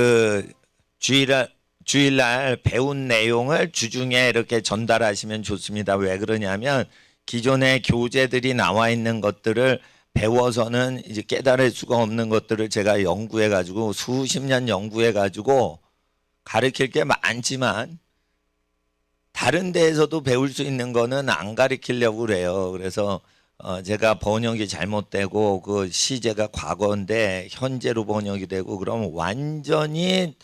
그 주일날 배운 내용을 주중에 이렇게 전달하시면 좋습니다. 왜 그러냐면 기존의 교재들이 나와 있는 것들을 배워서는 이제 깨달을 수가 없는 것들을 제가 연구해 가지고 수십 년 연구해 가지고 가르칠 게 많지만 다른 데에서도 배울 수 있는 거는 안 가르치려고 그래요. 그래서 제가 번역이 잘못되고 그 시제가 과거인데 현재로 번역이 되고 그러면 완전히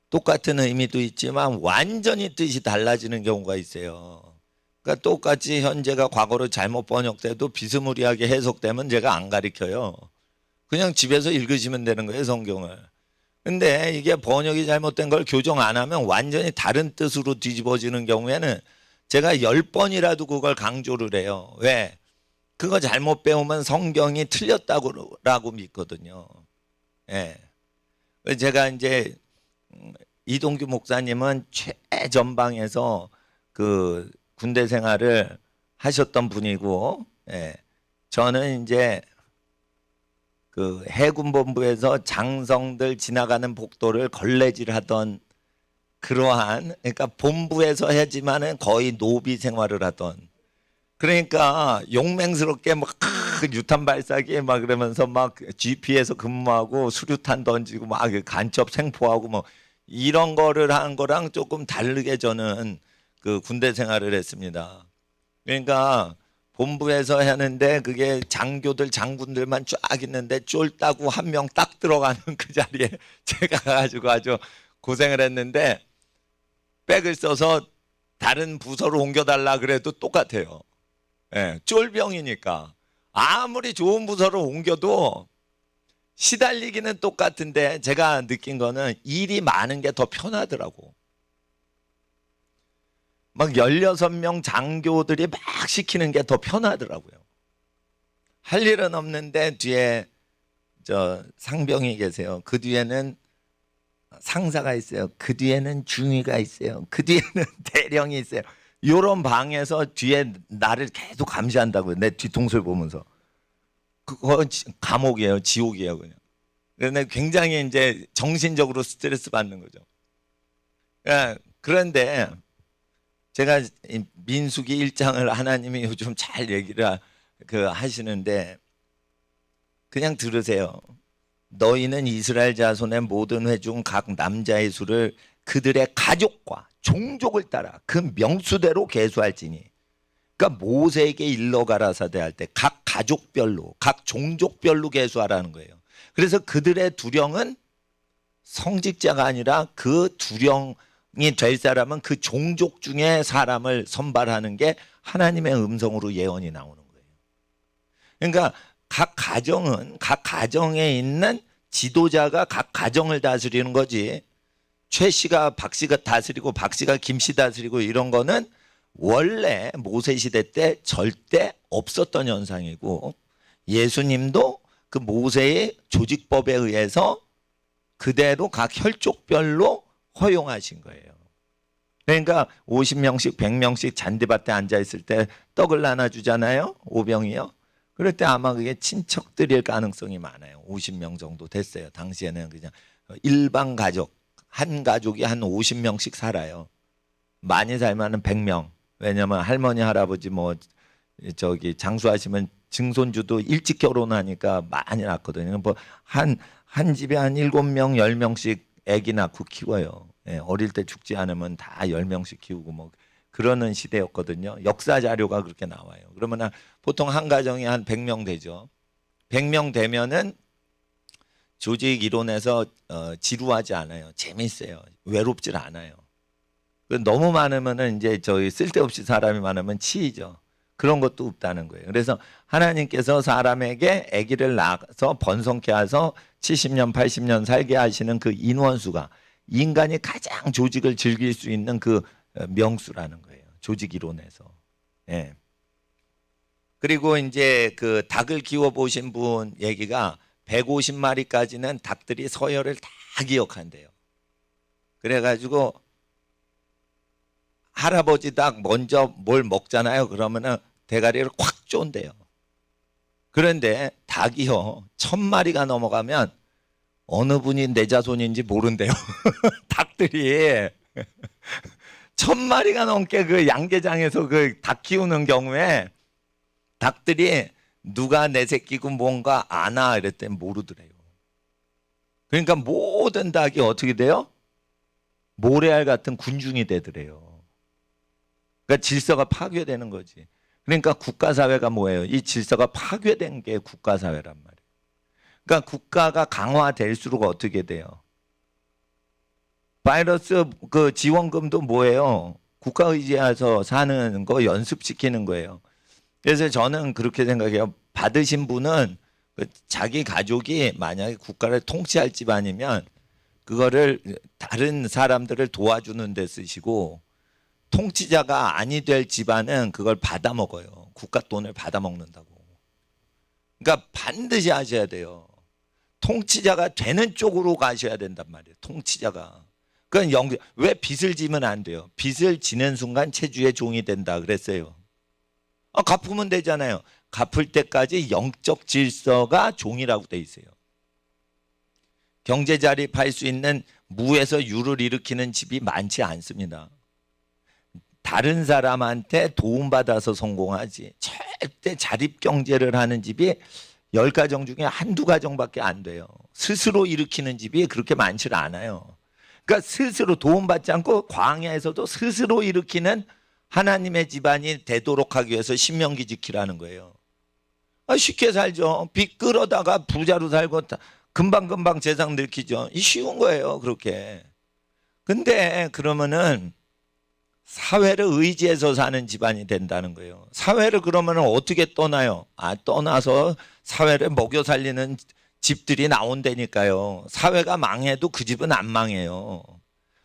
똑같은 의미도 있지만 완전히 뜻이 달라지는 경우가 있어요. 그러니까 똑같이 현재가 과거로 잘못 번역돼도 비스무리하게 해석되면 제가 안 가르쳐요. 그냥 집에서 읽으시면 되는 거예요, 성경을. 근데 이게 번역이 잘못된 걸 교정 안 하면 완전히 다른 뜻으로 뒤집어지는 경우에는 제가 10번이라도 그걸 강조를 해요. 왜? 그거 잘못 배우면 성경이 틀렸다고 믿거든요. 예. 제가 이제 이동규 목사님은 최전방에서 그 군대 생활을 하셨던 분이고, 예. 저는 이제 그 해군본부에서 장성들 지나가는 복도를 걸레질하던 그러한, 그러니까 본부에서 하지만은 거의 노비 생활을 하던, 그러니까 용맹스럽게 막 유탄 발사기에 막 그러면서 막 GP에서 근무하고 수류탄 던지고 막 간첩 생포하고 뭐 이런 거를 한 거랑 조금 다르게 저는 그 군대 생활을 했습니다. 그러니까 본부에서 하는데 그게 장교들 장군들만 쫙 있는데 쫄다고 한 명 딱 들어가는 그 자리에 제가 가가지고 아주 고생을 했는데 백을 써서 다른 부서로 옮겨달라 그래도 똑같아요. 예, 쫄병이니까 아무리 좋은 부서로 옮겨도 시달리기는 똑같은데 제가 느낀 거는 일이 많은 게 더 편하더라고. 막 16명 장교들이 막 시키는 게 더 편하더라고요. 할 일은 없는데 뒤에 저 상병이 계세요. 그 뒤에는 상사가 있어요. 그 뒤에는 중위가 있어요. 그 뒤에는 대령이 있어요. 요런 방에서 뒤에 나를 계속 감시한다고요. 내 뒤통수를 보면서. 그거 감옥이에요. 지옥이에요, 그냥. 그런데 굉장히 이제 정신적으로 스트레스 받는 거죠. 예, 그런데 제가 민수기 1장을 하나님이 요즘 잘 얘기를 하시는데 그냥 들으세요. 너희는 이스라엘 자손의 모든 회 중 각 남자의 수를 그들의 가족과 종족을 따라 그 명수대로 계수할지니. 그러니까 모세에게 일러 가라사대 할 때 각 가족별로 각 종족별로 계수하라는 거예요. 그래서 그들의 두령은 성직자가 아니라 그 두령이 될 사람은 그 종족 중에 사람을 선발하는 게 하나님의 음성으로 예언이 나오는 거예요. 그러니까 각 가정은 각 가정에 있는 지도자가 각 가정을 다스리는 거지. 최 씨가 박 씨가 다스리고 박 씨가 김 씨 다스리고 이런 거는 원래 모세 시대 때 절대 없었던 현상이고 예수님도 그 모세의 조직법에 의해서 그대로 각 혈족별로 허용하신 거예요. 그러니까 50명씩 100명씩 잔디밭에 앉아 있을 때 떡을 나눠주잖아요. 5병이요. 그럴 때 아마 그게 친척들일 가능성이 많아요. 50명 정도 됐어요. 당시에는 그냥 일반 가족, 한 가족이 한 50명씩 살아요. 많이 살면은 100명. 왜냐면 할머니, 할아버지 뭐 저기 장수하시면 증손주도 일찍 결혼하니까 많이 낳거든요. 뭐 한 집에 한 7명, 10명씩 아기 낳고 키워요. 예, 어릴 때 죽지 않으면 다 10명씩 키우고 뭐 그러는 시대였거든요. 역사 자료가 그렇게 나와요. 그러면 보통 한 가정이 한 100명 되죠. 100명 되면은 조직 이론에서 지루하지 않아요. 재밌어요. 외롭질 않아요. 너무 많으면은 이제 저희 쓸데없이 사람이 많으면 치이죠. 그런 것도 없다는 거예요. 그래서 하나님께서 사람에게 아기를 낳아서 번성케 해서 70년, 80년 살게 하시는 그 인원수가 인간이 가장 조직을 즐길 수 있는 그 명수라는 거예요. 조직 이론에서. 예. 그리고 이제 그 닭을 키워 보신 분 얘기가 150마리까지는 닭들이 서열을 다 기억한대요. 그래가지고 할아버지 닭 먼저 뭘 먹잖아요. 그러면은 대가리를 콱 쫀대요. 그런데 닭이요 1000마리가 넘어가면 어느 분이 내 자손인지 모른대요. 닭들이 1000마리가 넘게 그 양계장에서 그 닭 키우는 경우에 닭들이 누가 내 새끼고 뭔가 아나 이랬더니 모르더래요. 그러니까 모든 닭이 어떻게 돼요? 모래알 같은 군중이 되더래요. 그러니까 질서가 파괴되는 거지. 그러니까 국가사회가 뭐예요? 이 질서가 파괴된 게 국가사회란 말이에요. 그러니까 국가가 강화될수록 어떻게 돼요? 바이러스 그 지원금도 뭐예요? 국가 의지해서 사는 거 연습시키는 거예요. 그래서 저는 그렇게 생각해요. 받으신 분은 자기 가족이 만약에 국가를 통치할 집안이면 그거를 다른 사람들을 도와주는 데 쓰시고, 통치자가 아니 될 집안은 그걸 받아먹어요. 국가 돈을 받아먹는다고. 그러니까 반드시 하셔야 돼요. 통치자가 되는 쪽으로 가셔야 된단 말이에요. 통치자가. 그건 왜 빚을 지면 안 돼요? 빚을 지는 순간 체주의 종이 된다 그랬어요. 갚으면 되잖아요. 갚을 때까지 영적 질서가 종이라고 돼 있어요. 경제 자립할 수 있는 무에서 유를 일으키는 집이 많지 않습니다. 다른 사람한테 도움받아서 성공하지 절대 자립 경제를 하는 집이 10가정 중에 한두 가정밖에 안 돼요. 스스로 일으키는 집이 그렇게 많지 않아요. 그러니까 스스로 도움받지 않고 광야에서도 스스로 일으키는 하나님의 집안이 되도록 하기 위해서 신명기 지키라는 거예요. 쉽게 살죠. 빚 끌어다가 부자로 살고 금방금방 재산 들키죠. 쉬운 거예요, 그렇게. 근데 그러면은 사회를 의지해서 사는 집안이 된다는 거예요. 사회를 그러면 어떻게 떠나요? 떠나서 사회를 먹여 살리는 집들이 나온다니까요. 사회가 망해도 그 집은 안 망해요.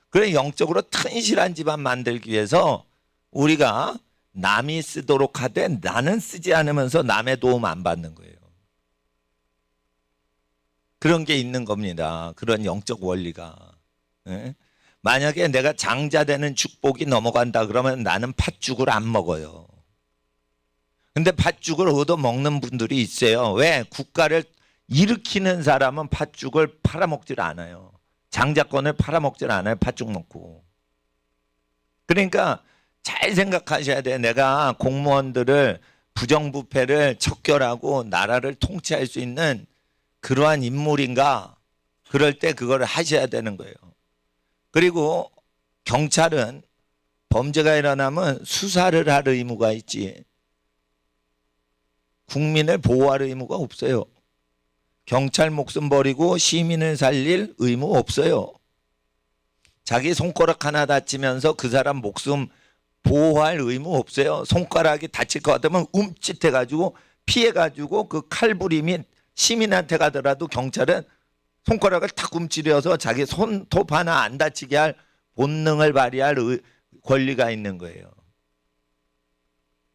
그래, 영적으로 튼실한 집안 만들기 위해서 우리가 남이 쓰도록 하되 나는 쓰지 않으면서 남의 도움 안 받는 거예요. 그런 게 있는 겁니다. 그런 영적 원리가. 네? 만약에 내가 장자 되는 축복이 넘어간다 그러면 나는 팥죽을 안 먹어요. 근데 팥죽을 얻어 먹는 분들이 있어요. 왜? 국가를 일으키는 사람은 팥죽을 팔아먹질 않아요. 장자권을 팔아먹질 않아요. 팥죽 먹고. 그러니까 잘 생각하셔야 돼요. 내가 공무원들을 부정부패를 척결하고 나라를 통치할 수 있는 그러한 인물인가? 그럴 때 그걸 하셔야 되는 거예요. 그리고 경찰은 범죄가 일어나면 수사를 할 의무가 있지 국민을 보호할 의무가 없어요. 경찰 목숨 버리고 시민을 살릴 의무 없어요. 자기 손가락 하나 다치면서 그 사람 목숨 보호할 의무 없어요. 손가락이 다칠 것 같으면 움찔해가지고 피해가지고 그 칼부림이 시민한테 가더라도 경찰은 손가락을 탁 움츠려서 자기 손톱 하나 안 다치게 할 본능을 발휘할 권리가 있는 거예요.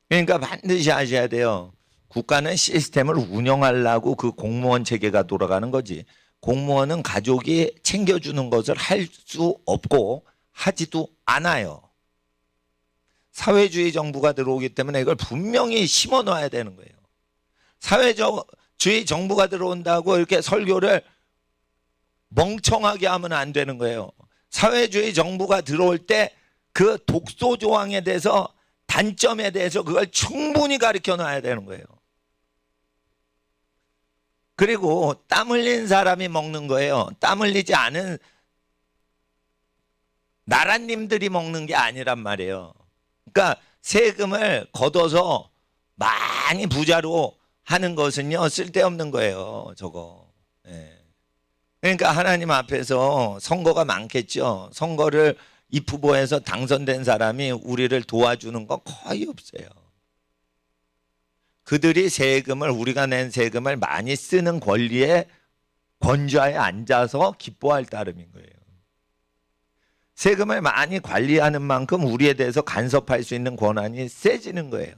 그러니까 반드시 아셔야 돼요. 국가는 시스템을 운영하려고 그 공무원 체계가 돌아가는 거지. 공무원은 가족이 챙겨주는 것을 할 수 없고 하지도 않아요. 사회주의 정부가 들어오기 때문에 이걸 분명히 심어 놔야 되는 거예요. 사회주의 정부가 들어온다고 이렇게 설교를 멍청하게 하면 안 되는 거예요. 사회주의 정부가 들어올 때 그 독소 조항에 대해서 단점에 대해서 그걸 충분히 가르쳐 놔야 되는 거예요. 그리고 땀 흘린 사람이 먹는 거예요. 땀 흘리지 않은 나라님들이 먹는 게 아니란 말이에요. 그러니까 세금을 걷어서 많이 부자로 하는 것은요 쓸데없는 거예요. 저거. 그러니까 하나님 앞에서 선거가 많겠죠. 선거를 입후보에서 당선된 사람이 우리를 도와주는 거 거의 없어요. 그들이 우리가 낸 세금을 많이 쓰는 권좌에 앉아서 기뻐할 따름인 거예요. 세금을 많이 관리하는 만큼 우리에 대해서 간섭할 수 있는 권한이 세지는 거예요.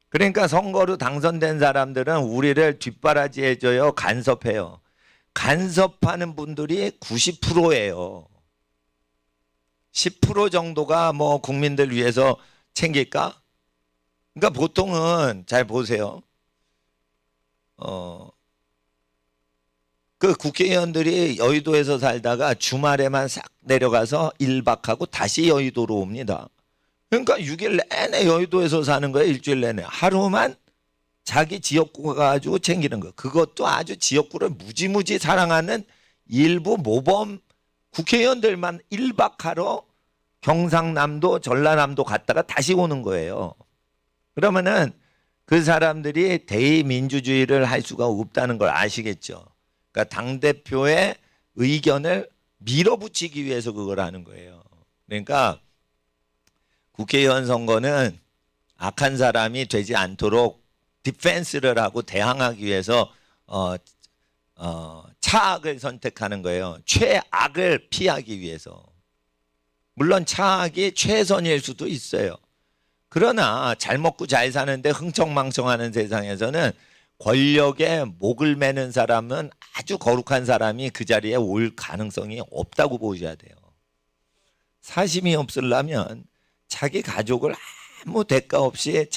그러니까 선거로 당선된 사람들은 우리를 뒷바라지해줘요. 간섭해요. 간섭하는 분들이 90%예요. 10% 정도가 뭐 국민들 위해서 챙길까? 그러니까 보통은 잘 보세요. 그 국회의원들이 여의도에서 살다가 주말에만 싹 내려가서 1박하고 다시 여의도로 옵니다. 그러니까 6일 내내 여의도에서 사는 거예요. 일주일 내내. 하루만 자기 지역구 가지고 챙기는 거. 그것도 아주 지역구를 무지무지 사랑하는 일부 모범 국회의원들만 1박하러 경상남도 전라남도 갔다가 다시 오는 거예요. 그러면은 그 사람들이 대의민주주의를 할 수가 없다는 걸 아시겠죠. 그러니까 당대표의 의견을 밀어붙이기 위해서 그걸 하는 거예요. 그러니까 국회의원 선거는 악한 사람이 되지 않도록 디펜스를 하고 대항하기 위해서 차악을 선택하는 거예요. 최악을 피하기 위해서. 물론 차악이 최선일 수도 있어요. 그러나 잘 먹고 잘 사는데 흥청망청하는 세상에서는 권력에 목을 매는 사람은 아주 거룩한 사람이 그 자리에 올 가능성이 없다고 보셔야 돼요. 사심이 없으려면 자기 가족을 아무 대가 없이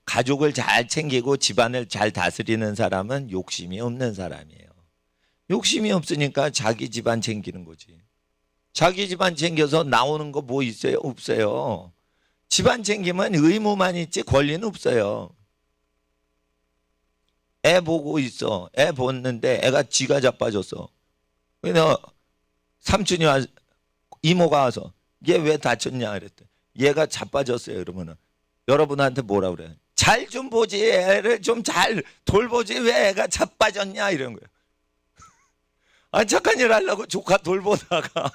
가족을 잘 챙기고 집안을 잘 다스리는 사람은 욕심이 없는 사람이에요. 욕심이 없으니까 자기 집안 챙기는 거지. 자기 집안 챙겨서 나오는 거 뭐 있어요? 없어요. 집안 챙기면 의무만 있지 권리는 없어요. 애 보고 있어. 애 보는데 애가 지가 자빠졌어. 그래서 삼촌이 이모가 와서 얘 왜 다쳤냐 그랬대. 얘가 자빠졌어요. 그러면은 여러분한테 뭐라 그래? 잘 좀 보지. 애를 좀 잘 돌보지. 왜 애가 자빠졌냐 이런 거예요. 아, 착한 일 하려고 조카 돌보다가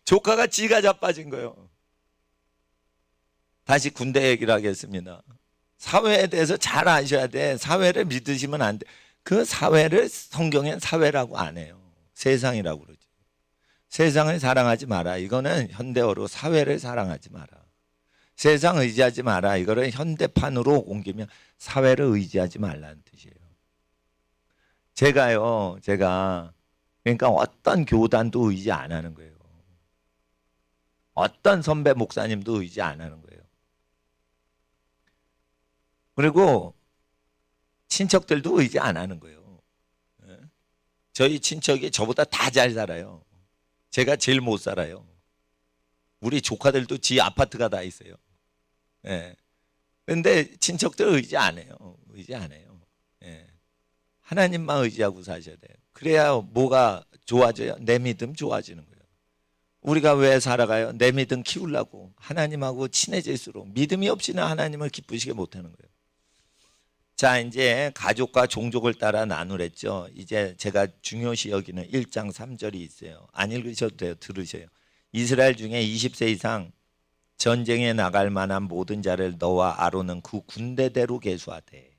조카가 지가 자빠진 거예요. 다시 군대 얘기를 하겠습니다. 사회에 대해서 잘 아셔야 돼. 사회를 믿으시면 안 돼. 그 사회를 성경엔 사회라고 안 해요. 세상이라고 그러죠. 세상을 사랑하지 마라. 이거는 현대어로 사회를 사랑하지 마라. 세상 의지하지 마라. 이거를 현대판으로 옮기면 사회를 의지하지 말라는 뜻이에요. 제가 그러니까 어떤 교단도 의지 안 하는 거예요. 어떤 선배 목사님도 의지 안 하는 거예요. 그리고 친척들도 의지 안 하는 거예요. 저희 친척이 저보다 다 잘 살아요. 제가 제일 못 살아요. 우리 조카들도 지 아파트가 다 있어요. 그런데 친척들 의지 안 해요. 의지 안 해요. 하나님만 의지하고 사셔야 돼요. 그래야 뭐가 좋아져요? 내 믿음 좋아지는 거예요. 우리가 왜 살아가요? 내 믿음 키우려고. 하나님하고 친해질수록 믿음이 없이는 하나님을 기쁘시게 못하는 거예요. 자, 이제 가족과 종족을 따라 나누랬죠. 이제 제가 중요시 여기는 1장 3절이 있어요. 안 읽으셔도 돼요. 들으세요. 이스라엘 중에 20세 이상 전쟁에 나갈 만한 모든 자를 너와 아론은 그 군대대로 계수하되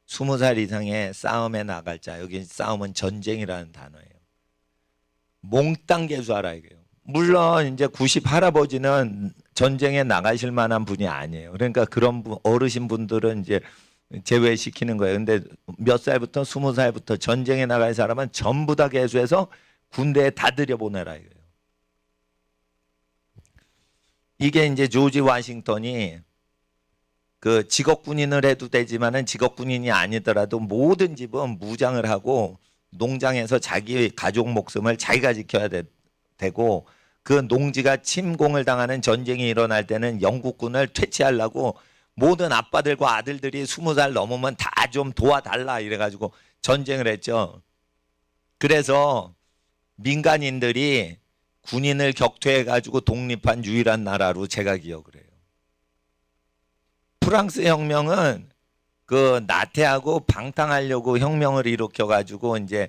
20살 이상의 싸움에 나갈 자, 여기 싸움은 전쟁이라는 단어예요. 몽땅 계수하라 이거예요. 물론 이제 90 할아버지는 전쟁에 나가실 만한 분이 아니에요. 그러니까 그런 어르신 분들은 이제 제외시키는 거예요. 근데 몇 살부터 20살부터 전쟁에 나갈 사람은 전부 다 계수해서 군대에 다 들여보내라 이거예요. 이게 이제 조지 워싱턴이 그 직업 군인을 해도 되지만은 직업 군인이 아니더라도 모든 집은 무장을 하고 농장에서 자기 가족 목숨을 자기가 지켜야 되고 그 농지가 침공을 당하는 전쟁이 일어날 때는 영국군을 퇴치하려고 모든 아빠들과 아들들이 20살 넘으면 다 좀 도와달라 이래가지고 전쟁을 했죠. 그래서 민간인들이 군인을 격퇴해가지고 독립한 유일한 나라로 제가 기억을 해요. 프랑스 혁명은 그 나태하고 방탕하려고 혁명을 일으켜가지고 이제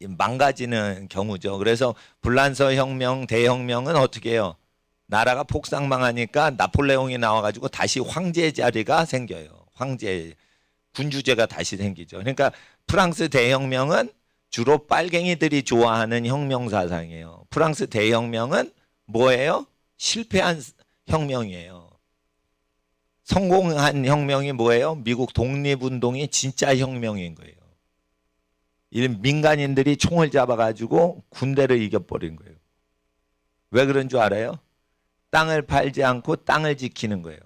망가지는 경우죠. 그래서 불란서 혁명, 대혁명은 어떻게 해요? 나라가 폭삭망하니까 나폴레옹이 나와가지고 다시 황제 자리가 생겨요. 황제, 군주제가 다시 생기죠. 그러니까 프랑스 대혁명은 주로 빨갱이들이 좋아하는 혁명 사상이에요. 프랑스 대혁명은 뭐예요? 실패한 혁명이에요. 성공한 혁명이 뭐예요? 미국 독립운동이 진짜 혁명인 거예요. 민간인들이 총을 잡아가지고 군대를 이겨버린 거예요. 왜 그런 줄 알아요? 땅을 팔지 않고 땅을 지키는 거예요.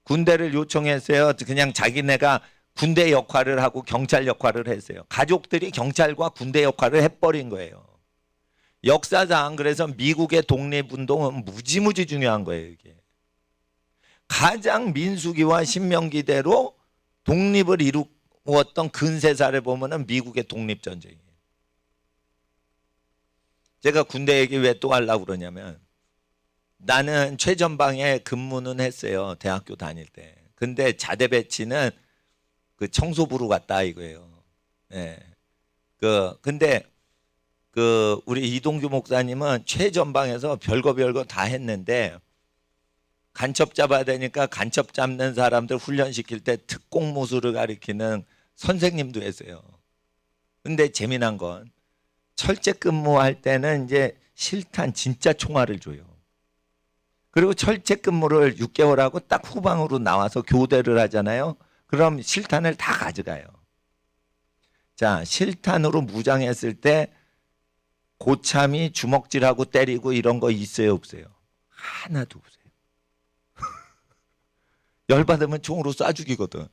군대를 요청했어요. 그냥 자기네가 군대 역할을 하고 경찰 역할을 했어요. 가족들이 경찰과 군대 역할을 해버린 거예요. 역사상 그래서 미국의 독립운동은 무지무지 중요한 거예요. 이게 가장 민수기와 신명기대로 독립을 이루었던 근세사를 보면은 미국의 독립전쟁이에요. 제가 군대 얘기 왜 또 하려고 그러냐면 나는 최전방에 근무는 했어요. 대학교 다닐 때. 근데 자대 배치는 그 청소부로 갔다 이거예요. 예. 근데 우리 이동규 목사님은 최전방에서 별거 다 했는데 간첩 잡아야 되니까 간첩 잡는 사람들 훈련시킬 때 특공무술을 가리키는 선생님도 했어요. 근데 재미난 건 철제 근무할 때는 이제 실탄 진짜 총알을 줘요. 그리고 철제 근무를 6개월 하고 딱 후방으로 나와서 교대를 하잖아요. 그럼 실탄을 다 가져가요. 자, 실탄으로 무장했을 때 고참이 주먹질하고 때리고 이런 거 있어요, 없어요? 하나도 없어요. 열받으면 총으로 쏴 죽이거든.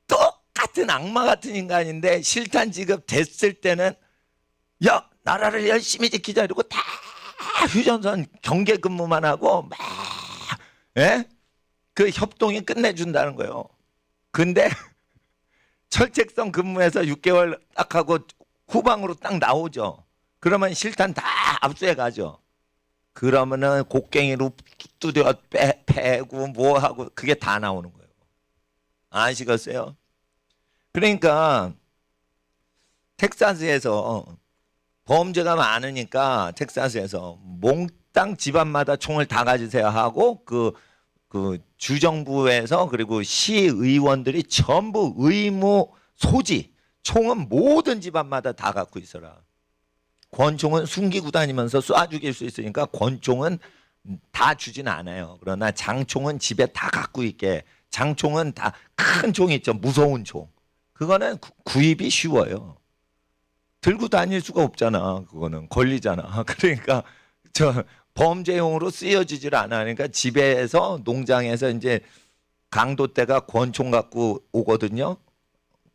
똑같은 악마 같은 인간인데 실탄 지급 됐을 때는 야, 나라를 열심히 지키자 이러고 다 휴전선 경계 근무만 하고 막 그 협동이 끝내준다는 거예요. 근데 철책성 근무해서 6개월 딱 하고 후방으로 딱 나오죠. 그러면 실탄 다 압수해 가죠. 그러면은 곡괭이로 두드려 패고 뭐 하고 그게 다 나오는 거예요. 아시겠어요? 그러니까 텍사스에서 범죄가 많으니까 텍사스에서 몽땅 집안마다 총을 다 가지세요 하고 그 주정부에서 그리고 시의원들이 전부 의무 소지 총은 모든 집안마다 다 갖고 있어라. 권총은 숨기고 다니면서 쏴 죽일 수 있으니까 권총은 다 주진 않아요. 그러나 장총은 집에 다 갖고 있게. 장총은 다 큰 총이 있죠. 무서운 총. 그거는 구입이 쉬워요. 들고 다닐 수가 없잖아. 그거는 걸리잖아. 그러니까 범죄용으로 쓰여지질 않아. 그러니까 집에서 농장에서 이제 강도 때가 권총 갖고 오거든요.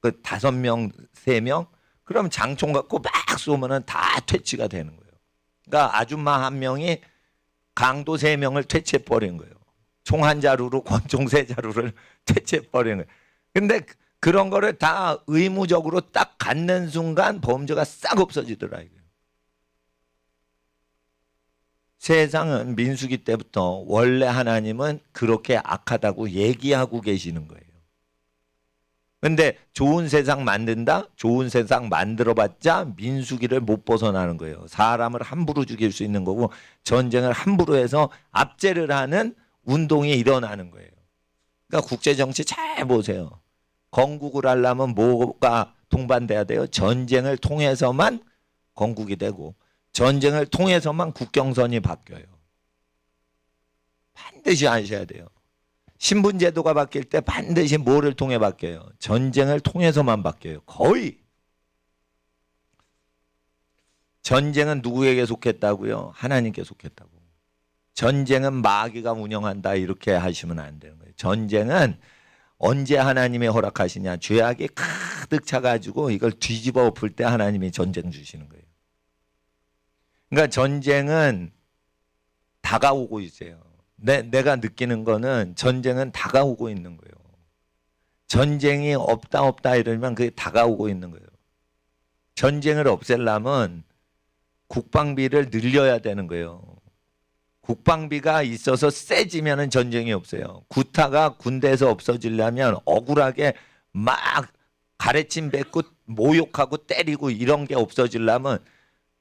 그 5명, 3명. 그럼 장총 갖고 막 쏘면은 다 퇴치가 되는 거예요. 그러니까 아줌마 한 명이 강도 3명을 퇴치해 버린 거예요. 총 한 자루로 권총 3자루를 퇴치해 버린 거예요. 근데 그런 거를 다 의무적으로 딱 갖는 순간 범죄가 싹 없어지더라 이거예요. 세상은 민수기 때부터 원래 하나님은 그렇게 악하다고 얘기하고 계시는 거예요. 근데 좋은 세상 만든다? 좋은 세상 만들어봤자 민수기를 못 벗어나는 거예요. 사람을 함부로 죽일 수 있는 거고 전쟁을 함부로 해서 압제를 하는 운동이 일어나는 거예요. 그러니까 국제정치 잘 보세요. 건국을 하려면 뭐가 동반돼야 돼요? 전쟁을 통해서만 건국이 되고 전쟁을 통해서만 국경선이 바뀌어요. 반드시 아셔야 돼요. 신분제도가 바뀔 때 반드시 뭐를 통해 바뀌어요? 전쟁을 통해서만 바뀌어요. 거의. 전쟁은 누구에게 속했다고요? 하나님께 속했다고. 전쟁은 마귀가 운영한다 이렇게 하시면 안 되는 거예요. 전쟁은 언제 하나님이 허락하시냐? 죄악이 가득 차가지고 이걸 뒤집어 엎을 때 하나님이 전쟁 주시는 거예요. 그러니까 전쟁은 다가오고 있어요. 내가 느끼는 거는 전쟁은 다가오고 있는 거예요. 전쟁이 없다 이러면 그게 다가오고 있는 거예요. 전쟁을 없애려면 국방비를 늘려야 되는 거예요. 국방비가 있어서 세지면 전쟁이 없어요. 구타가 군대에서 없어지려면 억울하게 막 가래침 뱉고 모욕하고 때리고 이런 게 없어지려면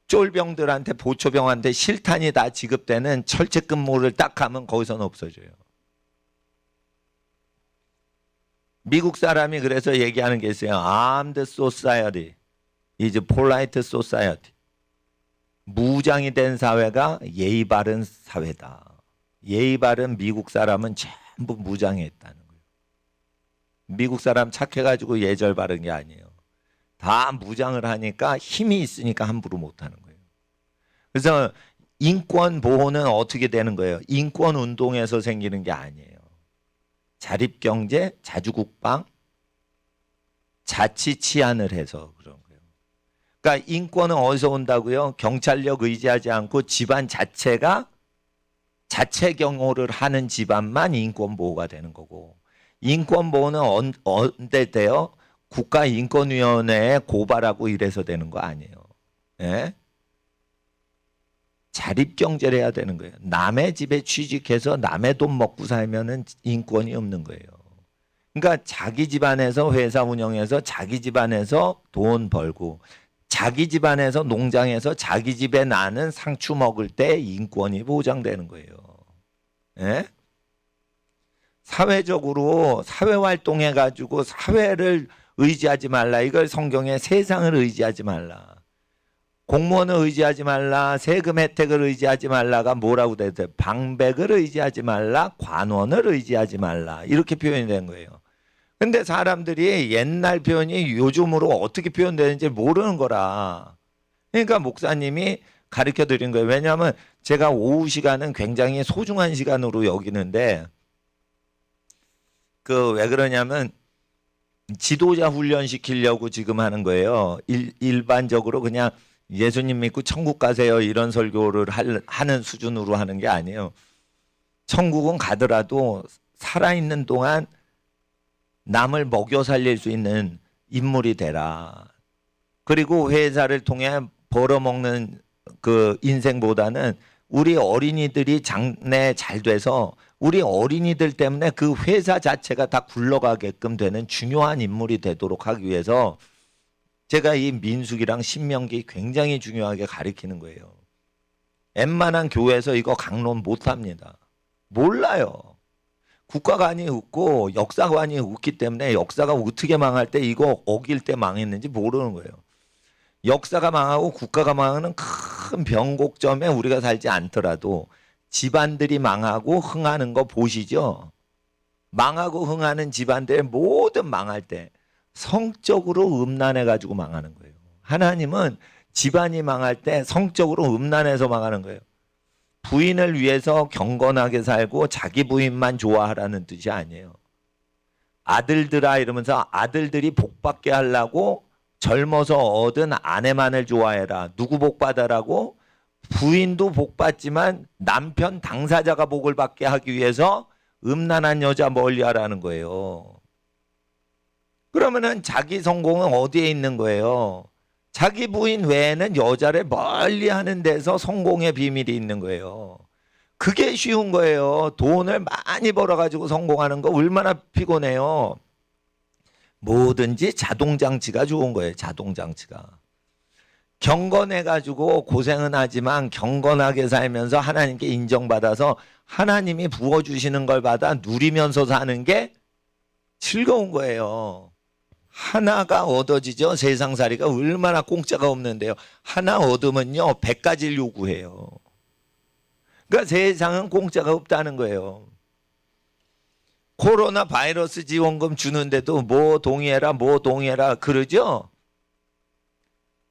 쫄병들한테 보초병한테 실탄이 다 지급되는 철책 근무를 딱 하면 거기서는 없어져요. 미국 사람이 그래서 얘기하는 게 있어요. Armed society is polite society. 무장이 된 사회가 예의 바른 사회다. 예의 바른 미국 사람은 전부 무장해 있다는 거예요. 미국 사람 착해가지고 예절 바른 게 아니에요. 다 무장을 하니까 힘이 있으니까 함부로 못하는 거예요. 그래서 인권 보호는 어떻게 되는 거예요? 인권 운동에서 생기는 게 아니에요. 자립경제, 자주국방, 자치 치안을 해서 그런 거예요. 그러니까 인권은 어디서 온다고요? 경찰력 의지하지 않고 집안 자체가 자체 경호를 하는 집안만 인권 보호가 되는 거고, 인권 보호는 언제 돼요? 국가인권위원회에 고발하고 이래서 되는 거 아니에요. 예? 자립경제를 해야 되는 거예요. 남의 집에 취직해서 남의 돈 먹고 살면은 인권이 없는 거예요. 그러니까 자기 집안에서 회사 운영해서 자기 집안에서 돈 벌고 자기 집안에서 농장에서 자기 집에 나는 상추 먹을 때 인권이 보장되는 거예요. 예? 사회적으로 사회활동해 가지고 사회를 의지하지 말라. 이걸 성경에 세상을 의지하지 말라. 공무원을 의지하지 말라. 세금 혜택을 의지하지 말라가 뭐라고 돼요? 방백을 의지하지 말라. 관원을 의지하지 말라. 이렇게 표현이 된 거예요. 근데 사람들이 옛날 표현이 요즘으로 어떻게 표현되는지 모르는 거라. 그러니까 목사님이 가르쳐 드린 거예요. 왜냐하면 제가 오후 시간은 굉장히 소중한 시간으로 여기는데 왜 그러냐면 지도자 훈련 시키려고 지금 하는 거예요. 일반적으로 그냥 예수님 믿고 천국 가세요 이런 설교를 하는 수준으로 하는 게 아니에요. 천국은 가더라도 살아있는 동안 남을 먹여 살릴 수 있는 인물이 되라. 그리고 회사를 통해 벌어먹는 그 인생보다는 우리 어린이들이 장래 잘 돼서 우리 어린이들 때문에 그 회사 자체가 다 굴러가게끔 되는 중요한 인물이 되도록 하기 위해서 제가 이 민수기랑 신명기 굉장히 중요하게 가르치는 거예요. 웬만한 교회에서 이거 강론 못합니다. 몰라요. 국가관이 웃고 역사관이 웃기 때문에 역사가 어떻게 망할 때 이거 어길 때 망했는지 모르는 거예요. 역사가 망하고 국가가 망하는 큰 변곡점에 우리가 살지 않더라도 집안들이 망하고 흥하는 거 보시죠. 망하고 흥하는 집안들 모든 망할 때 성적으로 음란해 가지고 망하는 거예요. 하나님은 집안이 망할 때 성적으로 음란해서 망하는 거예요. 부인을 위해서 경건하게 살고 자기 부인만 좋아하라는 뜻이 아니에요. 아들들아 이러면서 아들들이 복받게 하려고 젊어서 얻은 아내만을 좋아해라. 누구 복받아라고? 부인도 복받지만 남편 당사자가 복을 받게 하기 위해서 음란한 여자 멀리하라는 거예요. 그러면은 자기 성공은 어디에 있는 거예요? 자기 부인 외에는 여자를 멀리하는 데서 성공의 비밀이 있는 거예요. 그게 쉬운 거예요. 돈을 많이 벌어가지고 성공하는 거 얼마나 피곤해요. 뭐든지 자동장치가 좋은 거예요. 자동장치가. 경건해가지고 고생은 하지만 경건하게 살면서 하나님께 인정받아서 하나님이 부어주시는 걸 받아 누리면서 사는 게 즐거운 거예요. 하나가 얻어지죠. 세상살이가 얼마나 공짜가 없는데요. 하나 얻으면요 100가지를 요구해요. 그러니까 세상은 공짜가 없다는 거예요. 코로나 바이러스 지원금 주는데도 뭐 동의해라 그러죠.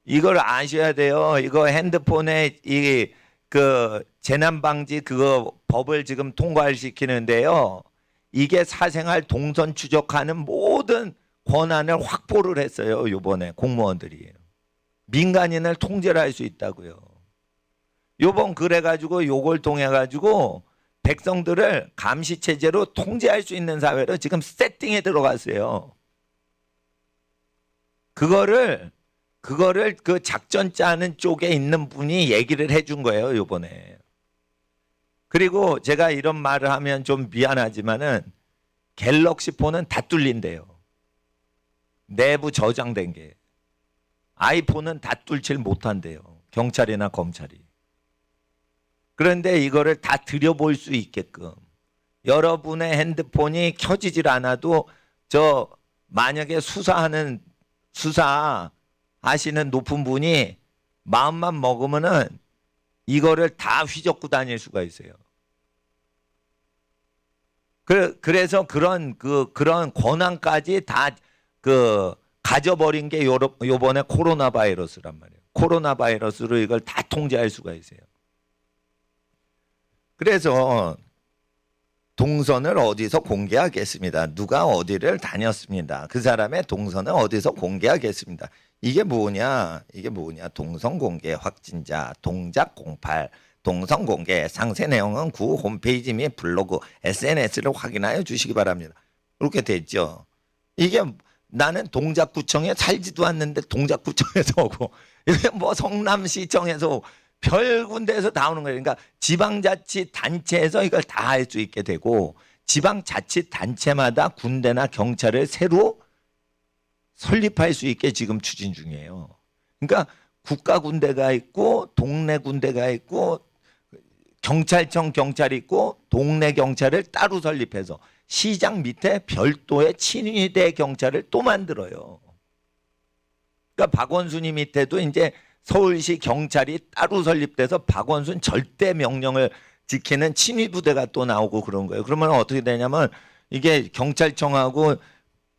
이걸 아셔야 돼요. 이거 핸드폰에 그 재난방지 그거 법을 지금 통과를 시키는데요. 이게 사생활 동선 추적하는 모든 권한을 확보를 했어요. 이번에 공무원들이. 민간인을 통제를 할 수 있다고요. 요번 그래가지고 요걸 통해가지고 백성들을 감시체제로 통제할 수 있는 사회로 지금 세팅에 들어갔어요. 그거를 그 작전 짜는 쪽에 있는 분이 얘기를 해준 거예요. 요번에. 그리고 제가 이런 말을 하면 좀 미안하지만은 갤럭시 폰은 다 뚫린대요. 내부 저장된 게. 아이폰은 다 뚫질 못한대요. 경찰이나 검찰이. 그런데 이거를 다 들여볼 수 있게끔 여러분의 핸드폰이 켜지질 않아도 만약에 수사하시는 높은 분이 마음만 먹으면은 이거를 다 휘젓고 다닐 수가 있어요. 그래서 그런 권한까지 다 가져버린 게 요번에 코로나 바이러스란 말이에요. 코로나 바이러스로 이걸 다 통제할 수가 있어요. 그래서 동선을 어디서 공개하겠습니다. 누가 어디를 다녔습니다. 그 사람의 동선을 어디서 공개하겠습니다. 이게 뭐냐? 동선 공개 확진자, 동작 공팔, 동선 공개, 상세 내용은 구 홈페이지 및 블로그, SNS를 확인하여 주시기 바랍니다. 그렇게 됐죠. 이게 나는 동작구청에 살지도 않는데 동작구청에서 오고, 이게 뭐 성남시청에서 별 군데에서 다 오는 거예요. 그러니까 지방자치단체에서 이걸 다 할 수 있게 되고, 지방자치단체마다 군대나 경찰을 새로 설립할 수 있게 지금 추진 중이에요. 그러니까 국가군대가 있고 동네 군대가 있고 경찰청 경찰이 있고 동네 경찰을 따로 설립해서 시장 밑에 별도의 친위대 경찰을 또 만들어요. 그러니까 박원순이 밑에도 이제 서울시 경찰이 따로 설립돼서 박원순 절대 명령을 지키는 친위부대가 또 나오고 그런 거예요. 그러면 어떻게 되냐면 이게 경찰청하고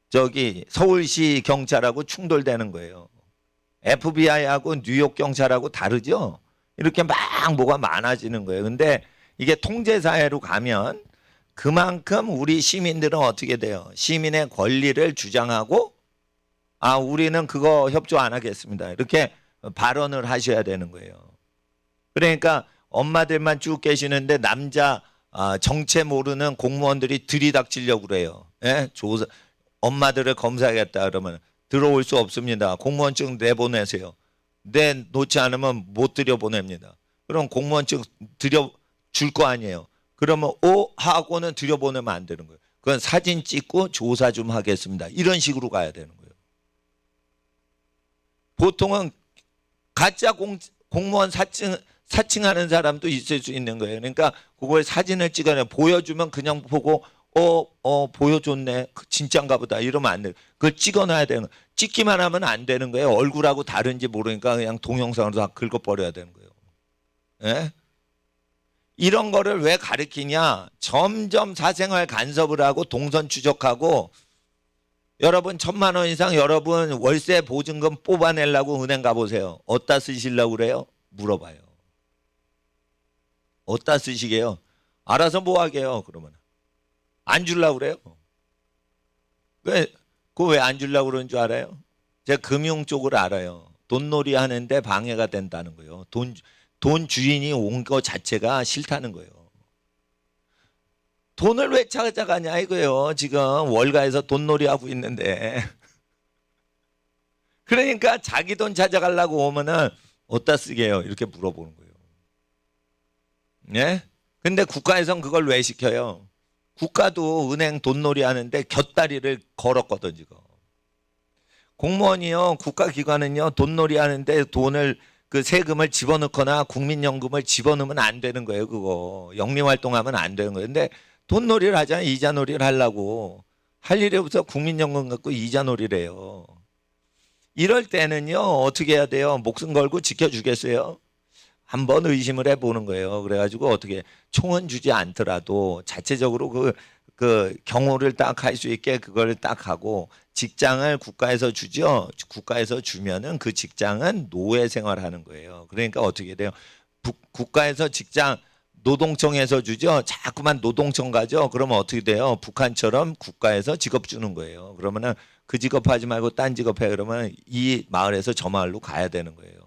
저기 서울시 경찰하고 충돌되는 거예요. FBI하고 뉴욕 경찰하고 다르죠. 이렇게 막 뭐가 많아지는 거예요. 근데 이게 통제사회로 가면 그만큼 우리 시민들은 어떻게 돼요? 시민의 권리를 주장하고 우리는 그거 협조 안 하겠습니다. 이렇게 발언을 하셔야 되는 거예요. 그러니까 엄마들만 쭉 계시는데 남자 정체 모르는 공무원들이 들이닥치려고 그래요. 예? 조사 엄마들을 검사하겠다 그러면 들어올 수 없습니다. 공무원증 내보내세요. 내놓지 않으면 못 들여보냅니다. 그럼 공무원증 들여줄 거 아니에요. 그러면 하고는 들여보내면 안 되는 거예요. 그건 사진 찍고 조사 좀 하겠습니다. 이런 식으로 가야 되는 거예요. 보통은 가짜 공무원 사칭하는 사람도 있을 수 있는 거예요. 그러니까 그걸 사진을 찍어내 보여주면 그냥 보고 보여줬네. 진짠가 보다. 이러면 안 돼요. 그걸 찍어놔야 되는 거예요. 찍기만 하면 안 되는 거예요. 얼굴하고 다른지 모르니까 그냥 동영상으로 다 긁어버려야 되는 거예요. 예? 이런 거를 왜 가르치냐? 점점 사생활 간섭을 하고 동선 추적하고 여러분 1,000만 원 이상 여러분 월세 보증금 뽑아내려고 은행 가보세요. 어디다 쓰시려고 그래요? 물어봐요. 어디다 쓰시게요? 알아서 뭐 하게요? 그러면. 안 주려고 그래요. 그거 왜 안 주려고 그러는 줄 알아요? 제가 금융 쪽을 알아요. 돈놀이 하는데 방해가 된다는 거예요. 돈 주인이 온 거 자체가 싫다는 거예요. 돈을 왜 찾아가냐 이거예요. 지금 월가에서 돈놀이 하고 있는데. 그러니까 자기 돈 찾아가려고 오면은 어디다 쓰게요? 이렇게 물어보는 거예요. 예? 근데 국가에선 그걸 왜 시켜요? 국가도 은행 돈놀이 하는데 곁다리를 걸었거든 지금. 공무원이요, 국가기관은요 돈놀이 하는데 돈을 그 세금을 집어넣거나 국민연금을 집어넣으면 안 되는 거예요. 그거 영리활동하면 안 되는 거예요. 근데 돈놀이를 하잖아요. 이자놀이를 하려고 할 일이 없어 국민연금 갖고 이자놀이를 해요. 이럴 때는요 어떻게 해야 돼요? 목숨 걸고 지켜주겠어요? 한번 의심을 해보는 거예요. 그래가지고 어떻게 총은 주지 않더라도 자체적으로 그 경호를 딱 할 수 있게 그걸 딱 하고 직장을 국가에서 주죠. 국가에서 주면은 그 직장은 노예 생활하는 거예요. 그러니까 어떻게 돼요? 국가에서 직장 노동청에서 주죠. 자꾸만 노동청 가죠. 그러면 어떻게 돼요? 북한처럼 국가에서 직업 주는 거예요. 그러면은 그 직업 하지 말고 딴 직업 해. 그러면 이 마을에서 저 마을로 가야 되는 거예요.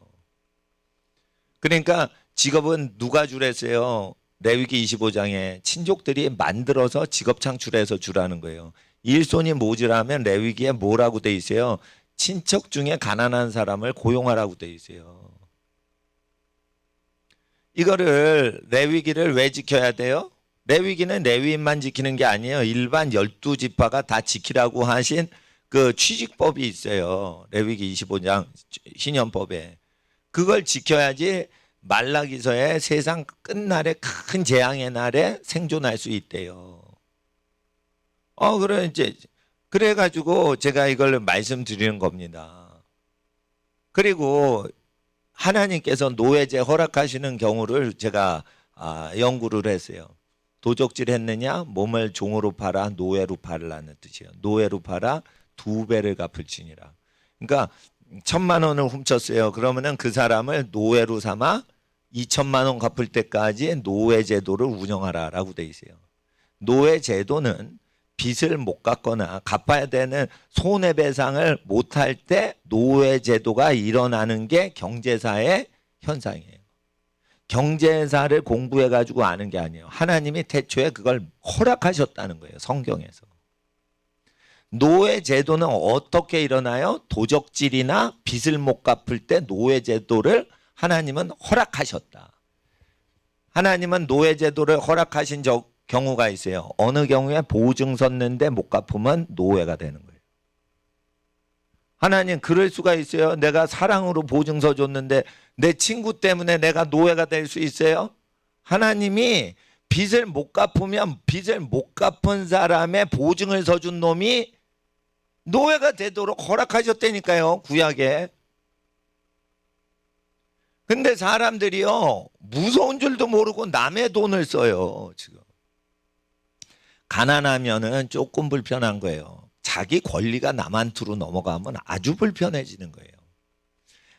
그러니까 직업은 누가 주랬어요? 레위기 25장에 친족들이 만들어서 직업 창출해서 주라는 거예요. 일손이 모자라면 레위기에 뭐라고 돼 있어요? 친척 중에 가난한 사람을 고용하라고 돼 있어요. 이거를 레위기를 왜 지켜야 돼요? 레위기는 레위인만 지키는 게 아니에요. 일반 12지파가 다 지키라고 하신 그 취직법이 있어요. 레위기 25장 신년법에. 그걸 지켜야지 말라기서의 세상 끝날에 큰 재앙의 날에 생존할 수 있대요. 그래가지고 제가 이걸 말씀드리는 겁니다. 그리고 하나님께서 노예제 허락하시는 경우를 제가 연구를 했어요. 도적질 했느냐? 몸을 종으로 팔아 노예로 팔라는 뜻이에요. 노예로 팔아 2배를 갚을지니라. 그러니까 1,000만 원을 훔쳤어요. 그러면은 그 사람을 노예로 삼아 2,000만 원 갚을 때까지 노예 제도를 운영하라라고 돼 있어요. 노예 제도는 빚을 못 갚거나 갚아야 되는 손해배상을 못할 때 노예 제도가 일어나는 게 경제사의 현상이에요. 경제사를 공부해 가지고 아는 게 아니에요. 하나님이 태초에 그걸 허락하셨다는 거예요. 성경에서. 노예 제도는 어떻게 일어나요? 도적질이나 빚을 못 갚을 때 노예 제도를 하나님은 허락하셨다. 하나님은 노예 제도를 허락하신 경우가 있어요. 어느 경우에 보증 섰는데 못 갚으면 노예가 되는 거예요. 하나님 그럴 수가 있어요. 내가 사랑으로 보증서 줬는데 내 친구 때문에 내가 노예가 될 수 있어요? 하나님이 빚을 못 갚으면 빚을 못 갚은 사람의 보증을 서준 놈이 노예가 되도록 허락하셨다니까요. 구약에. 근데 사람들이요 무서운 줄도 모르고 남의 돈을 써요. 지금 가난하면은 조금 불편한 거예요. 자기 권리가 남한테로 넘어가면 아주 불편해지는 거예요.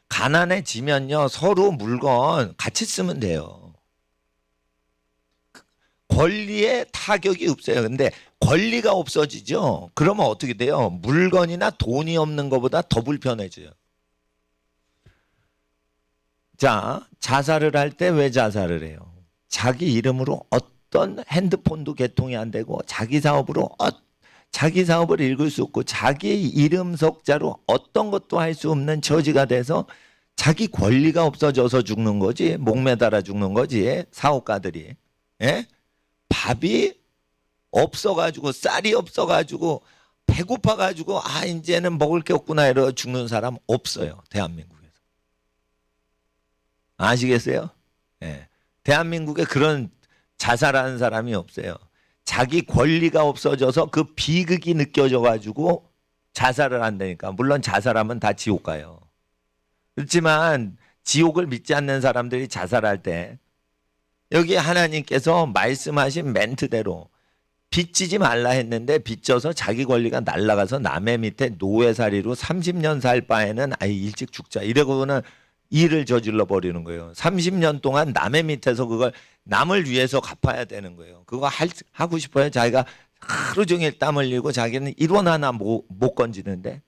가난해지면요 서로 물건 같이 쓰면 돼요. 권리에 타격이 없어요. 근데 권리가 없어지죠. 그러면 어떻게 돼요? 물건이나 돈이 없는 것보다 더 불편해져요. 자, 자살을 할 때 왜 자살을 해요? 자기 이름으로 어떤 핸드폰도 개통이 안 되고 자기 사업으로 자기 사업을 읽을 수 없고 자기 이름 석자로 어떤 것도 할 수 없는 처지가 돼서 자기 권리가 없어져서 죽는 거지. 목매달아 죽는 거지. 사업가들이. 예? 밥이 없어가지고 쌀이 없어가지고 배고파가지고 이제는 먹을 게 없구나 이러 죽는 사람 없어요. 대한민국에서. 아시겠어요? 예. 대한민국에 그런 자살하는 사람이 없어요. 자기 권리가 없어져서 그 비극이 느껴져가지고 자살을 한다니까. 물론 자살하면 다 지옥 가요. 그렇지만 지옥을 믿지 않는 사람들이 자살할 때 여기 하나님께서 말씀하신 멘트대로 빚지지 말라 했는데 빚져서 자기 권리가 날아가서 남의 밑에 노예살이로 30년 살 바에는 일찍 죽자 이러고는 일을 저질러 버리는 거예요. 30년 동안 남의 밑에서 그걸 남을 위해서 갚아야 되는 거예요. 그거 하고 싶어요. 자기가 하루 종일 땀 흘리고 자기는 1원 하나 못 건지는데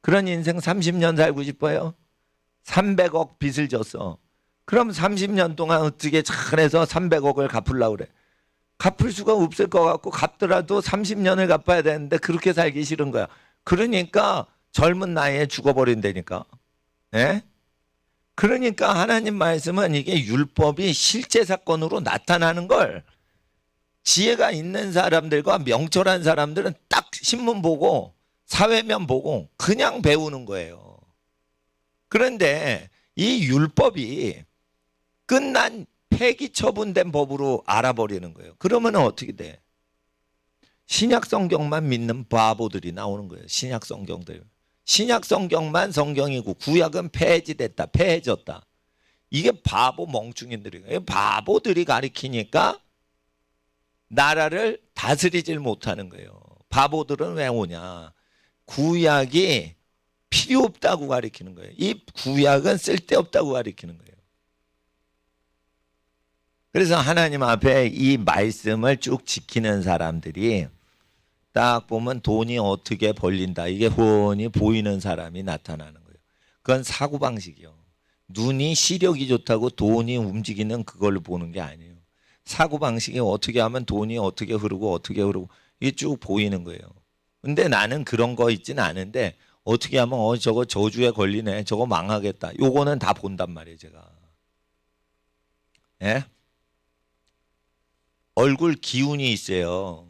그런 인생 30년 살고 싶어요. 300억 빚을 졌어. 그럼 30년 동안 어떻게 잘해서 300억을 갚으려고 그래. 갚을 수가 없을 것 같고 갚더라도 30년을 갚아야 되는데 그렇게 살기 싫은 거야. 그러니까 젊은 나이에 죽어버린다니까. 예? 그러니까 하나님 말씀은 이게 율법이 실제 사건으로 나타나는 걸 지혜가 있는 사람들과 명철한 사람들은 딱 신문 보고 사회면 보고 그냥 배우는 거예요. 그런데 이 율법이 끝난 폐기 처분된 법으로 알아버리는 거예요. 그러면 어떻게 돼? 신약 성경만 믿는 바보들이 나오는 거예요. 신약 성경들. 신약 성경만 성경이고 구약은 폐지됐다. 폐해졌다. 이게 바보 멍충이들이에요. 바보들이 가리키니까 나라를 다스리질 못하는 거예요. 바보들은 왜 오냐? 구약이 필요 없다고 가리키는 거예요. 이 구약은 쓸데없다고 가리키는 거예요. 그래서 하나님 앞에 이 말씀을 쭉 지키는 사람들이 딱 보면 돈이 어떻게 벌린다. 이게 훤히 보이는 사람이 나타나는 거예요. 그건 사고방식이요. 눈이 시력이 좋다고 돈이 움직이는 그걸로 보는 게 아니에요. 사고방식이 어떻게 하면 돈이 어떻게 흐르고 이게 쭉 보이는 거예요. 근데 나는 그런 거 있지는 않은데 어떻게 하면 저거 저주에 걸리네. 저거 망하겠다. 요거는 다 본단 말이에요. 제가. 예? 얼굴 기운이 있어요.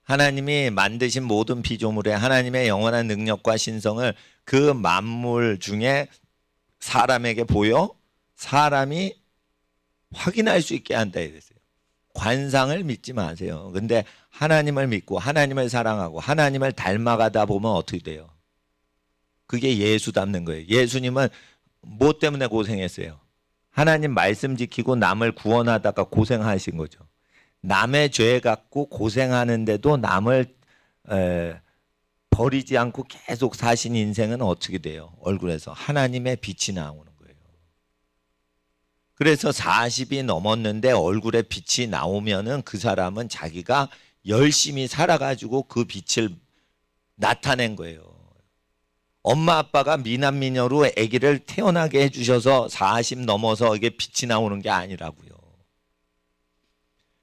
하나님이 만드신 모든 피조물에 하나님의 영원한 능력과 신성을 그 만물 중에 사람에게 보여 사람이 확인할 수 있게 한다 이랬어요. 관상을 믿지 마세요. 근데 하나님을 믿고 하나님을 사랑하고 하나님을 닮아가다 보면 어떻게 돼요? 그게 예수 닮는 거예요. 예수님은 뭐 때문에 고생했어요? 하나님 말씀 지키고 남을 구원하다가 고생하신 거죠. 남의 죄 갖고 고생하는데도 남을 버리지 않고 계속 사신 인생은 어떻게 돼요? 얼굴에서 하나님의 빛이 나오는 거예요. 그래서 40이 넘었는데 얼굴에 빛이 나오면은 그 사람은 자기가 열심히 살아가지고 그 빛을 나타낸 거예요. 엄마 아빠가 미남미녀로 아기를 태어나게 해주셔서 40 넘어서 이게 빛이 나오는 게 아니라고요.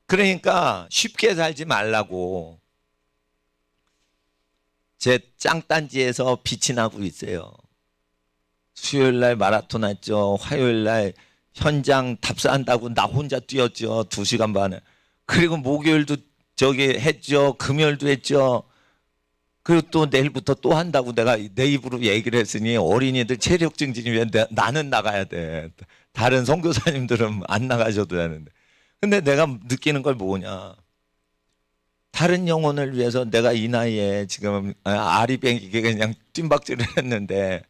그러니까 쉽게 살지 말라고. 제 짱딴지에서 빛이 나고 있어요. 수요일 날 마라톤 했죠. 화요일 날 현장 답사한다고 나 혼자 뛰었죠. 2시간 반을. 그리고 목요일도 저기 했죠. 금요일도 했죠. 그리고 또 내일부터 또 한다고 내가 내 입으로 얘기를 했으니 어린이들 체력 증진이 왜 나는 나가야 돼. 다른 선교사님들은 안 나가셔도 되는데. 근데 내가 느끼는 걸 뭐냐. 다른 영혼을 위해서 내가 이 나이에 지금 아리뱅이게 그냥 뜀박질을 했는데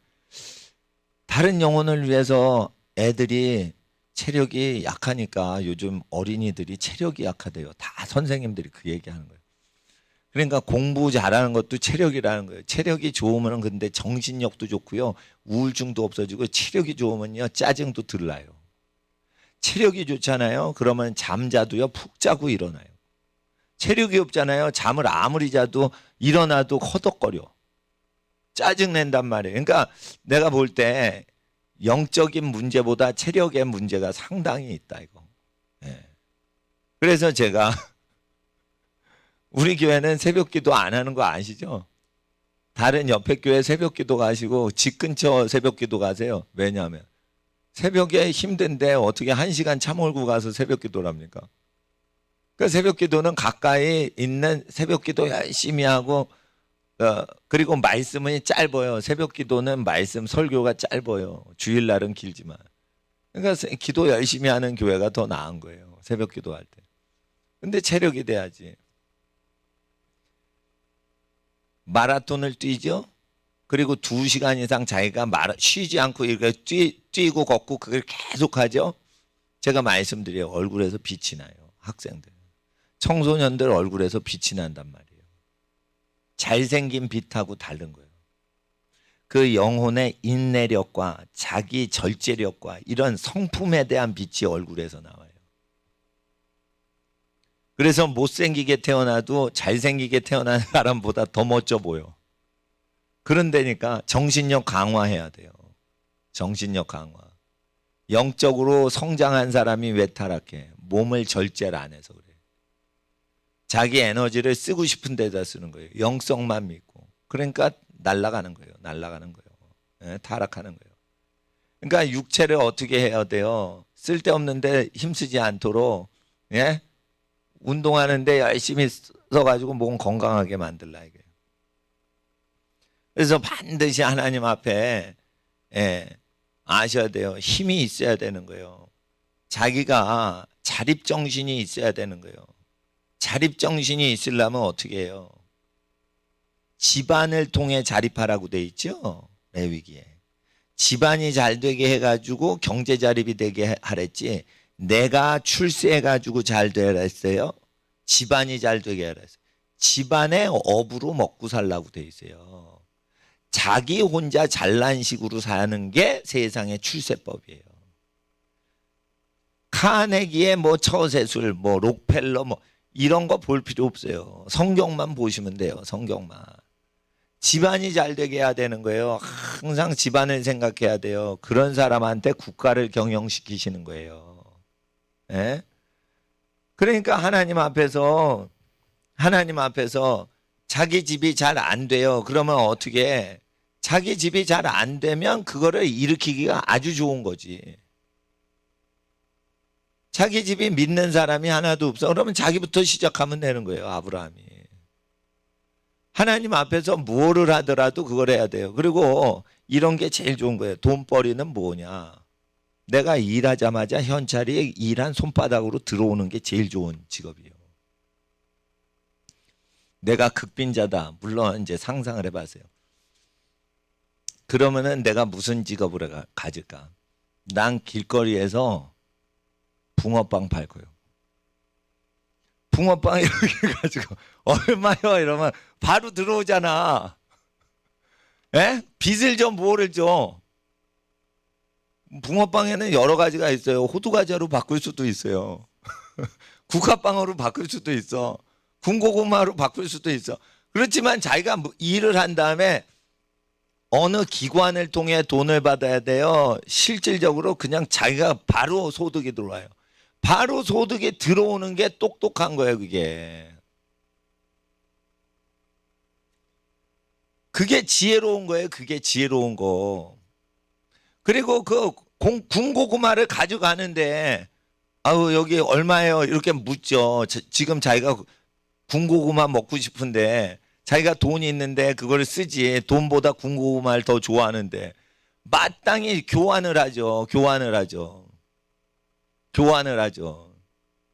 다른 영혼을 위해서 애들이 체력이 약하니까 요즘 어린이들이 체력이 약하대요. 다 선생님들이 그 얘기하는 거예요. 그러니까 공부 잘하는 것도 체력이라는 거예요. 체력이 좋으면 근데 정신력도 좋고요. 우울증도 없어지고 체력이 좋으면요. 짜증도 덜 나요. 체력이 좋잖아요. 그러면 잠자도요. 푹 자고 일어나요. 체력이 없잖아요. 잠을 아무리 자도 일어나도 허덕거려. 짜증낸단 말이에요. 그러니까 내가 볼 때 영적인 문제보다 체력의 문제가 상당히 있다 이거. 예. 그래서 제가 우리 교회는 새벽기도 안 하는 거 아시죠? 다른 옆에 교회 새벽기도 가시고 집 근처 새벽기도 가세요. 왜냐하면 새벽에 힘든데 어떻게 1시간 차 몰고 가서 새벽기도를 합니까? 그 새벽기도는 가까이 있는 새벽기도 열심히 하고 그리고 말씀은 짧아요. 새벽기도는 말씀 설교가 짧아요. 주일날은 길지만. 그러니까 기도 열심히 하는 교회가 더 나은 거예요. 새벽기도 할 때. 근데 체력이 돼야지. 마라톤을 뛰죠. 그리고 2시간 이상 자기가 쉬지 않고 이렇게 뛰고 걷고 그걸 계속 하죠. 제가 말씀드려요. 얼굴에서 빛이 나요. 학생들. 청소년들 얼굴에서 빛이 난단 말이에요. 잘생긴 빛하고 다른 거예요. 그 영혼의 인내력과 자기 절제력과 이런 성품에 대한 빛이 얼굴에서 나와요. 그래서 못생기게 태어나도 잘생기게 태어난 사람보다 더 멋져 보여. 그런데니까 정신력 강화해야 돼요. 정신력 강화. 영적으로 성장한 사람이 왜 타락해? 몸을 절제를 안 해서 그래. 자기 에너지를 쓰고 싶은 데다 쓰는 거예요. 영성만 믿고. 그러니까 날아가는 거예요. 날아가는 거예요. 예, 타락하는 거예요. 그러니까 육체를 어떻게 해야 돼요? 쓸데없는데 힘쓰지 않도록 예? 운동하는데 열심히 써가지고 몸 건강하게 만들라 이게. 그래서 반드시 하나님 앞에 예, 아셔야 돼요. 힘이 있어야 되는 거예요. 자기가 자립정신이 있어야 되는 거예요. 자립정신이 있으려면 어떻게 해요? 집안을 통해 자립하라고 돼 있죠. 레위기에. 집안이 잘 되게 해가지고 경제 자립이 되게 하랬지. 내가 출세해가지고 잘 되라 했어요. 집안이 잘 되게 하라 했어요. 집안의 업으로 먹고 살라고 돼 있어요. 자기 혼자 잘난 식으로 사는 게 세상의 출세법이에요. 카네기의 뭐 처세술, 뭐 록펠러 뭐 이런 거 볼 필요 없어요. 성경만 보시면 돼요. 성경만. 집안이 잘 되게 해야 되는 거예요. 항상 집안을 생각해야 돼요. 그런 사람한테 국가를 경영시키시는 거예요. 예? 그러니까 하나님 앞에서 자기 집이 잘 안 돼요. 그러면 어떻게 해? 자기 집이 잘 안 되면 그거를 일으키기가 아주 좋은 거지. 자기 집이 믿는 사람이 하나도 없어. 그러면 자기부터 시작하면 되는 거예요. 아브라함이. 하나님 앞에서 뭐를 하더라도 그걸 해야 돼요. 그리고 이런 게 제일 좋은 거예요. 돈벌이는 뭐냐. 내가 일하자마자 현찰이 일한 손바닥으로 들어오는 게 제일 좋은 직업이에요. 내가 극빈자다. 물론 이제 상상을 해봤어요. 그러면은 내가 무슨 직업을 가질까? 난 길거리에서 붕어빵 팔 거예요. 붕어빵 이렇게 가지고 얼마요? 이러면 바로 들어오잖아. 에? 빚을 줘, 뭐를 줘? 붕어빵에는 여러 가지가 있어요. 호두과자로 바꿀 수도 있어요. 국화빵으로 바꿀 수도 있어. 군고구마로 바꿀 수도 있어. 그렇지만 자기가 일을 한 다음에 어느 기관을 통해 돈을 받아야 돼요. 실질적으로 그냥 자기가 바로 소득이 들어와요. 바로 소득이 들어오는 게 똑똑한 거예요, 그게. 그게 지혜로운 거예요, 그게 지혜로운 거. 그리고 그 군고구마를 가져가는데 아우 여기 얼마예요? 이렇게 묻죠. 지금 자기가 군고구마 먹고 싶은데 자기가 돈이 있는데 그걸 쓰지. 돈보다 군고구마를 더 좋아하는데 마땅히 교환을 하죠. 교환을 하죠. 교환을 하죠.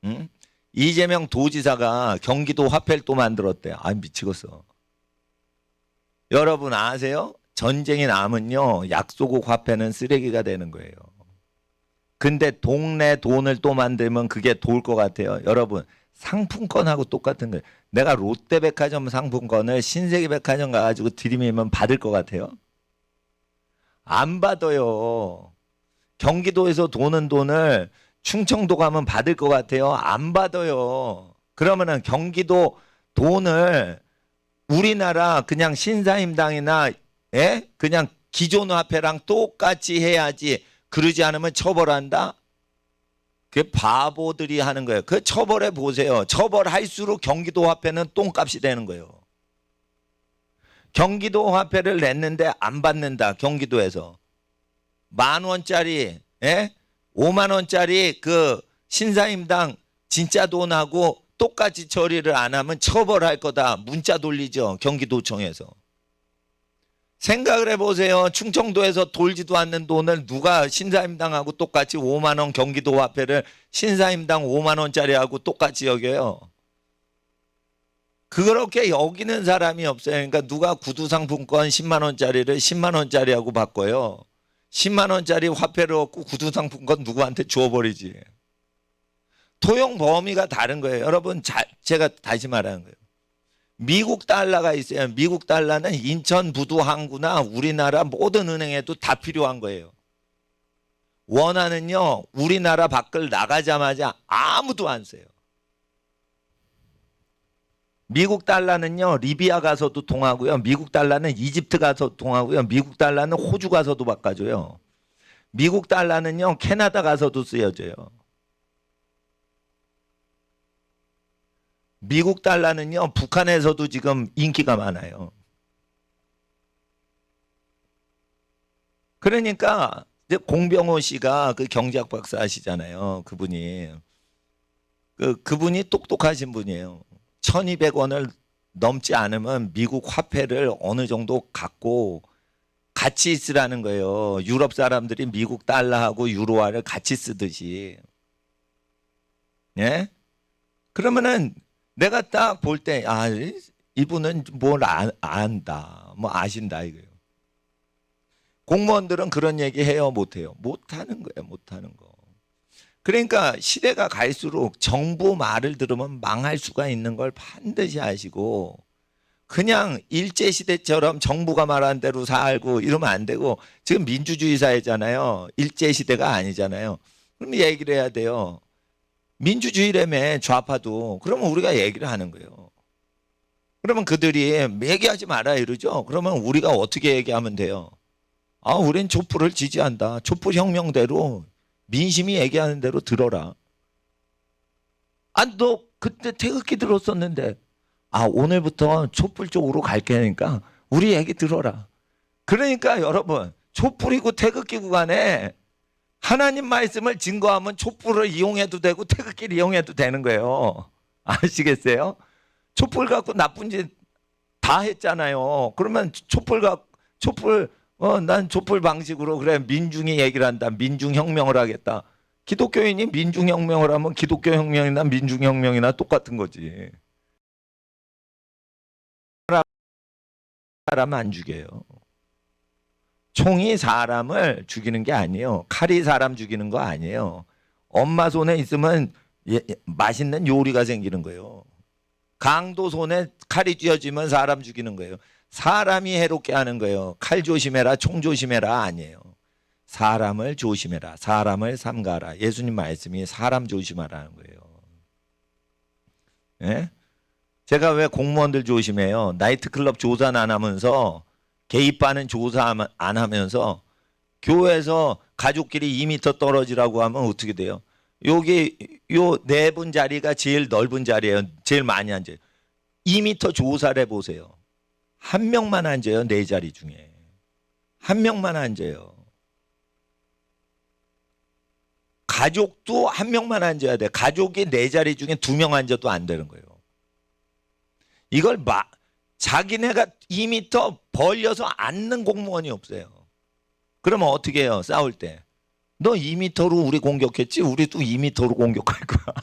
응? 이재명 도지사가 경기도 화폐를 또 만들었대. 아 미치겠어. 여러분 아세요? 전쟁이 나면요 약소국 화폐는 쓰레기가 되는 거예요. 근데 동네 돈을 또 만들면 그게 좋을 것 같아요. 여러분 상품권하고 똑같은 거예요. 내가 롯데백화점 상품권을 신세계백화점 가가지고 들이밀면 받을 것 같아요? 안 받아요. 경기도에서 도는 돈을 충청도 가면 받을 것 같아요? 안 받아요. 그러면은 경기도 돈을 우리나라 그냥 신사임당이나 그냥 기존 화폐랑 똑같이 해야지. 그러지 않으면 처벌한다? 그게 바보들이 하는 거예요. 그 처벌해 보세요. 처벌할수록 경기도 화폐는 똥값이 되는 거예요. 경기도 화폐를 냈는데 안 받는다. 경기도에서 10,000원짜리 50,000원짜리 그 신사임당 진짜 돈하고 똑같이 처리를 안 하면 처벌할 거다. 문자 돌리죠. 경기도청에서. 생각을 해보세요. 충청도에서 돌지도 않는 돈을 누가 신사임당하고 똑같이 50,000원 경기도 화폐를 신사임당 50,000원짜리하고 똑같이 여겨요. 그렇게 여기는 사람이 없어요. 그러니까 누가 구두상품권 10만원짜리를 10만원짜리하고 바꿔요. 10만원짜리 화폐를 얻고 구두상품권 누구한테 주워버리지. 토용 범위가 다른 거예요. 여러분 제가 다시 말하는 거예요. 미국 달러가 있어요. 미국 달러는 인천 부두 항구나 우리나라 모든 은행에도 다 필요한 거예요. 원화는요 우리나라 밖을 나가자마자 아무도 안 써요. 미국 달러는요 리비아 가서도 통하고요. 미국 달러는 이집트 가서 통하고요. 미국 달러는 호주 가서도 바꿔줘요. 미국 달러는요 캐나다 가서도 쓰여져요. 미국 달러는요 북한에서도 지금 인기가 많아요. 그러니까 공병호 씨가 그 경제학 박사 하시잖아요. 그분이 똑똑하신 분이에요. 1,200원을 넘지 않으면 미국 화폐를 어느 정도 갖고 같이 쓰라는 거예요. 유럽 사람들이 미국 달러하고 유로화를 같이 쓰듯이. 예? 그러면은 내가 딱 볼 때, 아, 이분은 뭘 안다. 뭐 아신다 이거예요. 공무원들은 그런 얘기 해요, 못해요? 못하는 거예요, 못하는 거. 그러니까 시대가 갈수록 정부 말을 들으면 망할 수가 있는 걸 반드시 아시고 그냥 일제시대처럼 정부가 말한 대로 살고 이러면 안 되고 지금 민주주의 사회잖아요. 일제시대가 아니잖아요. 그럼 얘기를 해야 돼요. 민주주의라며 좌파도. 그러면 우리가 얘기를 하는 거예요. 그러면 그들이 얘기하지 마라 이러죠. 그러면 우리가 어떻게 얘기하면 돼요? 아, 우린 촛불을 지지한다. 촛불혁명대로 민심이 얘기하는 대로 들어라. 아, 너 그때 태극기 들었었는데 아, 오늘부터 촛불 쪽으로 갈 거니까 우리 얘기 들어라. 그러니까 여러분 촛불이고 태극기고 간에 하나님 말씀을 증거하면 촛불을 이용해도 되고 태극기를 이용해도 되는 거예요. 아시겠어요? 촛불 갖고 나쁜 짓 다 했잖아요. 그러면 난 촛불 방식으로 그래 민중이 얘기를 한다. 민중혁명을 하겠다. 기독교인이 민중혁명을 하면 기독교혁명이나 민중혁명이나 똑같은 거지. 사람 안 죽여요. 총이 사람을 죽이는 게 아니에요. 칼이 사람 죽이는 거 아니에요. 엄마 손에 있으면 맛있는 요리가 생기는 거예요. 강도 손에 칼이 쥐어지면 사람 죽이는 거예요. 사람이 해롭게 하는 거예요. 칼 조심해라, 총 조심해라 아니에요. 사람을 조심해라. 사람을 삼가라. 예수님 말씀이 사람 조심하라는 거예요. 예? 제가 왜 공무원들 조심해요? 나이트클럽 조사는 안 하면서 개입하는 조사 안 하면서 교회에서 가족끼리 2m 떨어지라고 하면 어떻게 돼요? 여기 요 네 분 자리가 제일 넓은 자리예요. 제일 많이 앉아요. 2m 조사를 해보세요. 한 명만 앉아요. 네 자리 중에. 한 명만 앉아요. 가족도 한 명만 앉아야 돼. 가족이 네 자리 중에 2명 앉아도 안 되는 거예요. 이걸 자기네가 2m 벌려서 앉는 공무원이 없어요. 그러면 어떻게 해요? 싸울 때. 너 2m로 우리 공격했지? 우리도 2m로 공격할 거야.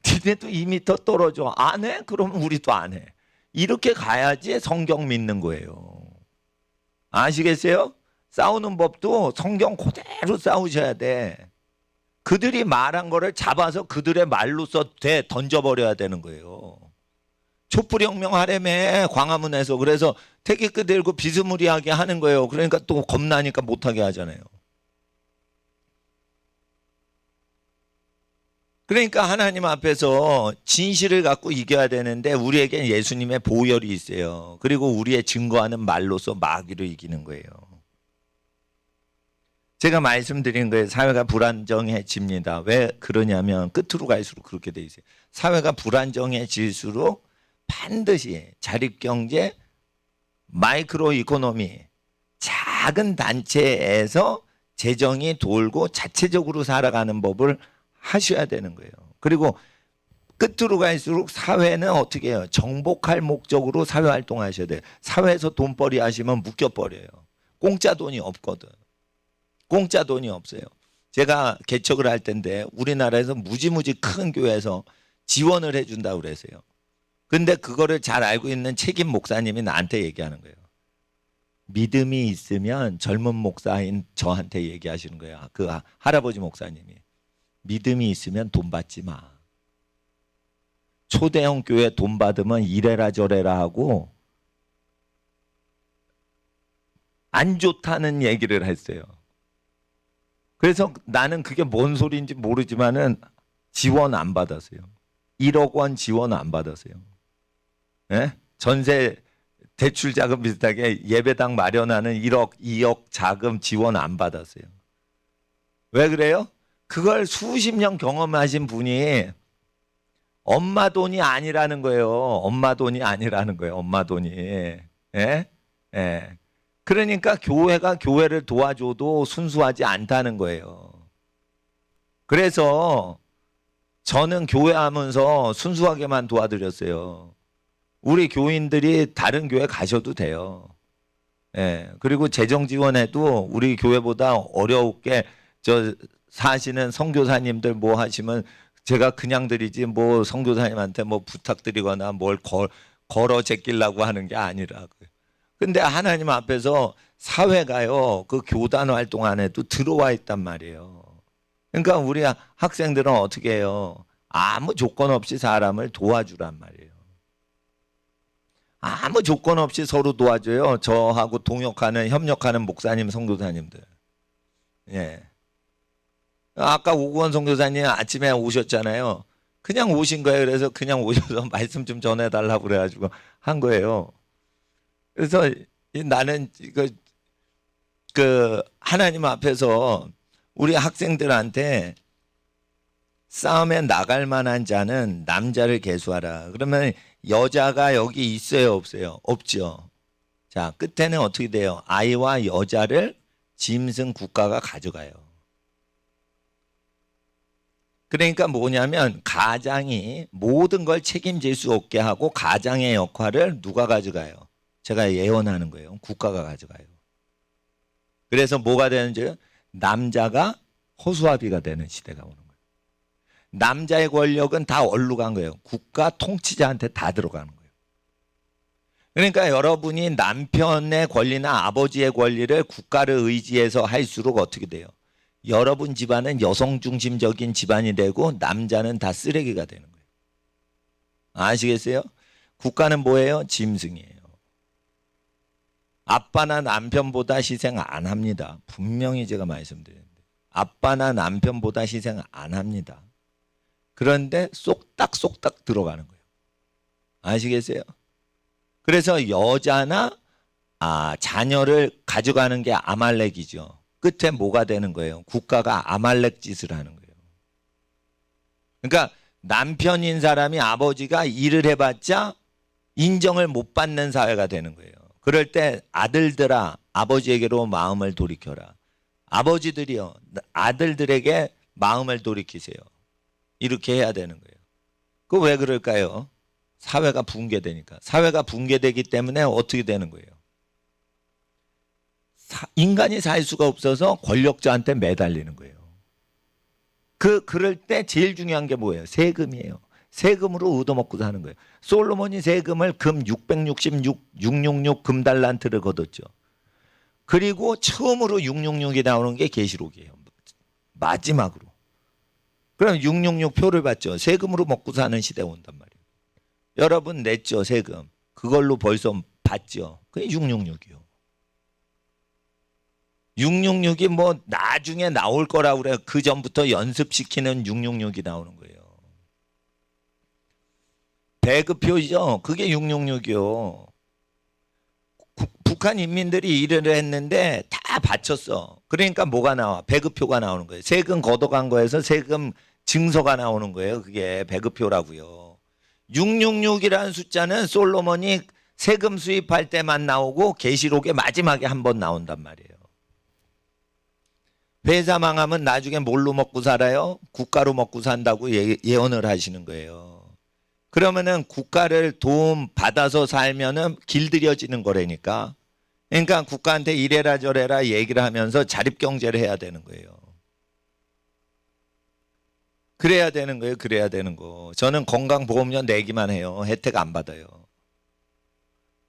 니네도 2m 떨어져. 안 해? 그러면 우리도 안 해. 이렇게 가야지 성경 믿는 거예요. 아시겠어요? 싸우는 법도 성경 그대로 싸우셔야 돼. 그들이 말한 거를 잡아서 그들의 말로써 던져버려야 되는 거예요. 촛불혁명 하려면 광화문에서. 그래서 태극기 들고 비스무리하게 하는 거예요. 그러니까 또 겁나니까 못하게 하잖아요. 그러니까 하나님 앞에서 진실을 갖고 이겨야 되는데 우리에겐 예수님의 보혈이 있어요. 그리고 우리의 증거하는 말로서 마귀를 이기는 거예요. 제가 말씀드린 거예요. 사회가 불안정해집니다. 왜 그러냐면 끝으로 갈수록 그렇게 돼 있어요. 사회가 불안정해질수록 반드시 자립경제, 마이크로 이코노미, 작은 단체에서 재정이 돌고 자체적으로 살아가는 법을 하셔야 되는 거예요. 그리고 끝으로 갈수록 사회는 어떻게 해요? 정복할 목적으로 사회활동 하셔야 돼요. 사회에서 돈벌이 하시면 묶여버려요. 공짜 돈이 없거든. 공짜 돈이 없어요. 제가 개척을 할 텐데 우리나라에서 무지무지 큰 교회에서 지원을 해준다고 그랬어요. 근데 그거를 잘 알고 있는 책임 목사님이 나한테 얘기하는 거예요. 믿음이 있으면 젊은 목사인 저한테 얘기하시는 거예요. 그 할아버지 목사님이. 믿음이 있으면 돈 받지 마. 초대형 교회 돈 받으면 이래라 저래라 하고 안 좋다는 얘기를 했어요. 그래서 나는 그게 뭔 소리인지 모르지만은 지원 안 받았어요. 1억 원 지원 안 받았어요. 예? 전세 대출 자금 비슷하게 예배당 마련하는 1억, 2억 자금 지원 안 받았어요. 왜 그래요? 그걸 수십 년 경험하신 분이 엄마 돈이 아니라는 거예요. 엄마 돈이 아니라는 거예요. 엄마 돈이. 예? 예. 그러니까 교회가 교회를 도와줘도 순수하지 않다는 거예요. 그래서 저는 교회 하면서 순수하게만 도와드렸어요. 우리 교인들이 다른 교회 가셔도 돼요. 예. 그리고 재정 지원해도 우리 교회보다 어렵게 사시는 선교사님들 뭐 하시면 제가 그냥 드리지 뭐 선교사님한테 뭐 부탁드리거나 뭘 걸어 제끼려고 하는 게 아니라고요. 근데 하나님 앞에서 사회가요, 그 교단 활동 안에도 들어와 있단 말이에요. 그러니까 우리 학생들은 어떻게 해요? 아무 조건 없이 사람을 도와주란 말이에요. 아무 조건 없이 서로 도와줘요. 저하고 협력하는 목사님, 선교사님들. 예. 아까 오구원 선교사님 아침에 오셨잖아요. 그냥 오신 거예요. 그래서 그냥 오셔서 말씀 좀 전해달라고 그래가지고 한 거예요. 그래서 나는 그 하나님 앞에서 우리 학생들한테 싸움에 나갈 만한 자는 남자를 계수하라. 그러면 여자가 여기 있어요, 없어요? 없죠. 자, 끝에는 어떻게 돼요? 아이와 여자를 짐승 국가가 가져가요. 그러니까 뭐냐면 가장이 모든 걸 책임질 수 없게 하고 가장의 역할을 누가 가져가요? 제가 예언하는 거예요. 국가가 가져가요. 그래서 뭐가 되는지 남자가 허수아비가 되는 시대가 오는 거예요. 남자의 권력은 다 어디로 간 거예요? 국가 통치자한테 다 들어가는 거예요. 그러니까 여러분이 남편의 권리나 아버지의 권리를 국가를 의지해서 할수록 어떻게 돼요? 여러분 집안은 여성 중심적인 집안이 되고 남자는 다 쓰레기가 되는 거예요. 아시겠어요? 국가는 뭐예요? 짐승이에요. 아빠나 남편보다 희생 안 합니다. 분명히 제가 말씀드리는데 아빠나 남편보다 희생 안 합니다. 그런데 쏙닥쏙닥 들어가는 거예요. 아시겠어요? 그래서 여자나 자녀를 가져가는 게 아말렉이죠. 끝에 뭐가 되는 거예요? 국가가 아말렉 짓을 하는 거예요. 그러니까 남편인 사람이 아버지가 일을 해봤자 인정을 못 받는 사회가 되는 거예요. 그럴 때 아들들아 아버지에게로 마음을 돌이켜라. 아버지들이요 아들들에게 마음을 돌이키세요. 이렇게 해야 되는 거예요. 그 왜 그럴까요? 사회가 붕괴되니까. 사회가 붕괴되기 때문에 어떻게 되는 거예요? 인간이 살 수가 없어서 권력자한테 매달리는 거예요. 그럴 때 제일 중요한 게 뭐예요? 세금이에요. 세금으로 얻어먹고 사는 거예요. 솔로몬이 세금을 금 666 금달란트를 거뒀죠. 그리고 처음으로 666이 나오는 게 계시록이에요. 마지막으로. 그럼 666 표를 받죠. 세금으로 먹고 사는 시대 온단 말이에요. 여러분 냈죠, 세금. 그걸로 벌써 받죠. 그게 666이요. 666이 뭐 나중에 나올 거라고 그래요. 그 전부터 연습시키는 666이 나오는 거예요. 배급표죠. 그게 666이요. 북한 인민들이 일을 했는데 다 바쳤어. 그러니까 뭐가 나와? 배급표가 나오는 거예요. 세금 걷어간 거에서 세금 증서가 나오는 거예요. 그게 배급표라고요. 666이라는 숫자는 솔로몬이 세금 수입할 때만 나오고 계시록의 마지막에 한 번 나온단 말이에요. 회사 망하면 나중에 뭘로 먹고 살아요? 국가로 먹고 산다고 예언을 하시는 거예요. 그러면은 국가를 도움 받아서 살면은 길들여지는 거라니까. 그러니까 국가한테 이래라 저래라 얘기를 하면서 자립경제를 해야 되는 거예요. 그래야 되는 거예요. 그래야 되는 거. 저는 건강보험료 내기만 해요. 혜택 안 받아요.